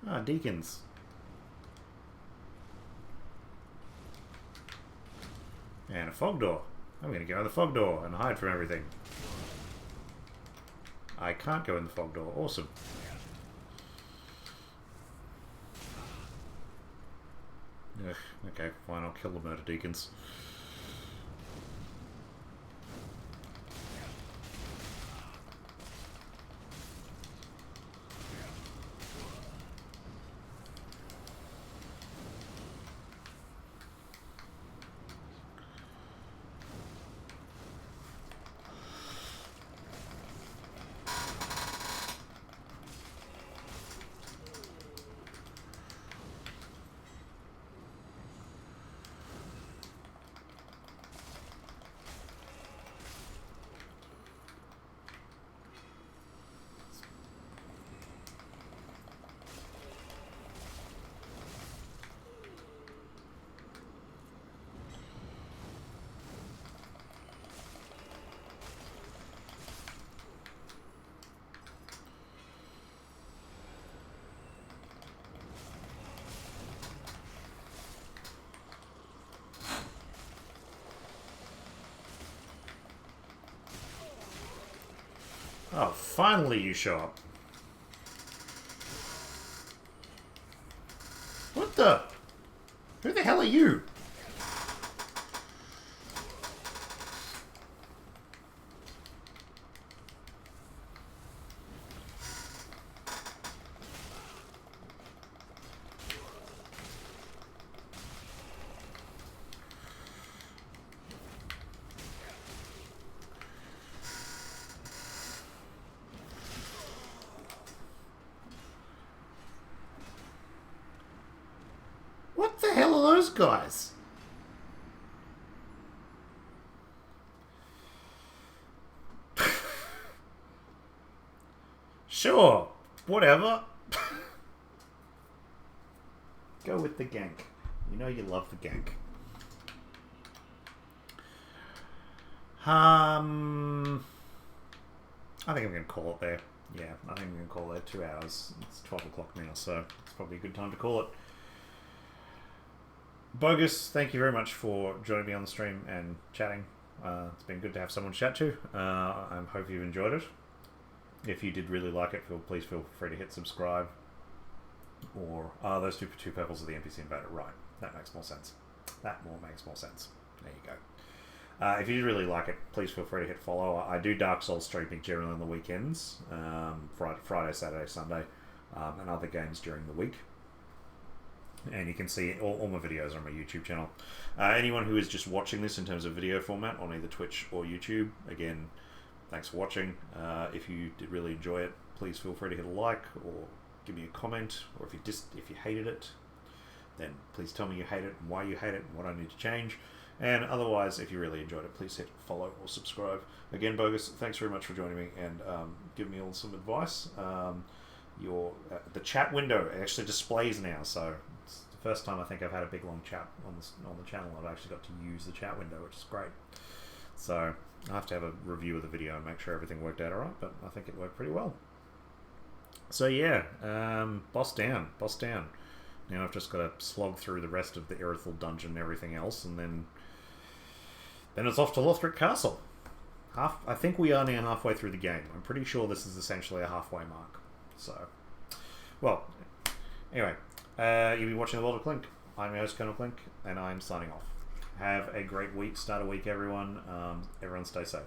Ah, deacons. And a fog door. I'm going to go in the fog door and hide from everything. I can't go in the fog door. Awesome. Ugh, okay, fine, I'll kill the murder deacons. Oh, finally you show up. What the? Who the hell are you? What the hell are those guys? Sure, whatever. Go with the gank. You know you love the gank. I think I'm going to call it there. Yeah, I think I'm going to call it 2 hours. It's 12 o'clock now, so it's probably a good time to call it. Bogus, thank you very much for joining me on the stream and chatting. It's been good to have someone to chat to. I hope you enjoyed it. If you did really like it, please feel free to hit subscribe. Or those two purples are the NPC invader. Right, that makes more sense. That makes more sense. There you go. If you did really like it, please feel free to hit follow. I do Dark Souls streaming generally on the weekends, Friday, Saturday, Sunday, and other games during the week. And you can see all my videos on my YouTube channel. Anyone who is just watching this in terms of video format on either Twitch or YouTube, again, thanks for watching. If you did really enjoy it, please feel free to hit a like or give me a comment. Or if you hated it, then please tell me you hate it and why you hate it and what I need to change. And otherwise, if you really enjoyed it, please hit follow or subscribe. Again, Bogus, thanks very much for joining me and giving me all some advice. The chat window actually displays now, so it's the first time I think I've had a big long chat on the channel. I've actually got to use the chat window, which is great. So I have to have a review of the video and make sure everything worked out alright, but I think it worked pretty well. So yeah, boss down. Now I've just got to slog through the rest of the Irrithyl dungeon and everything else, and then it's off to Lothric Castle. I think we are now halfway through the game. I'm pretty sure this is essentially a halfway mark. So, well, anyway, you'll be watching The World of Clink. I'm your host, Colonel Clink, and I'm signing off. Have a great week. Start a week, everyone. Everyone stay safe.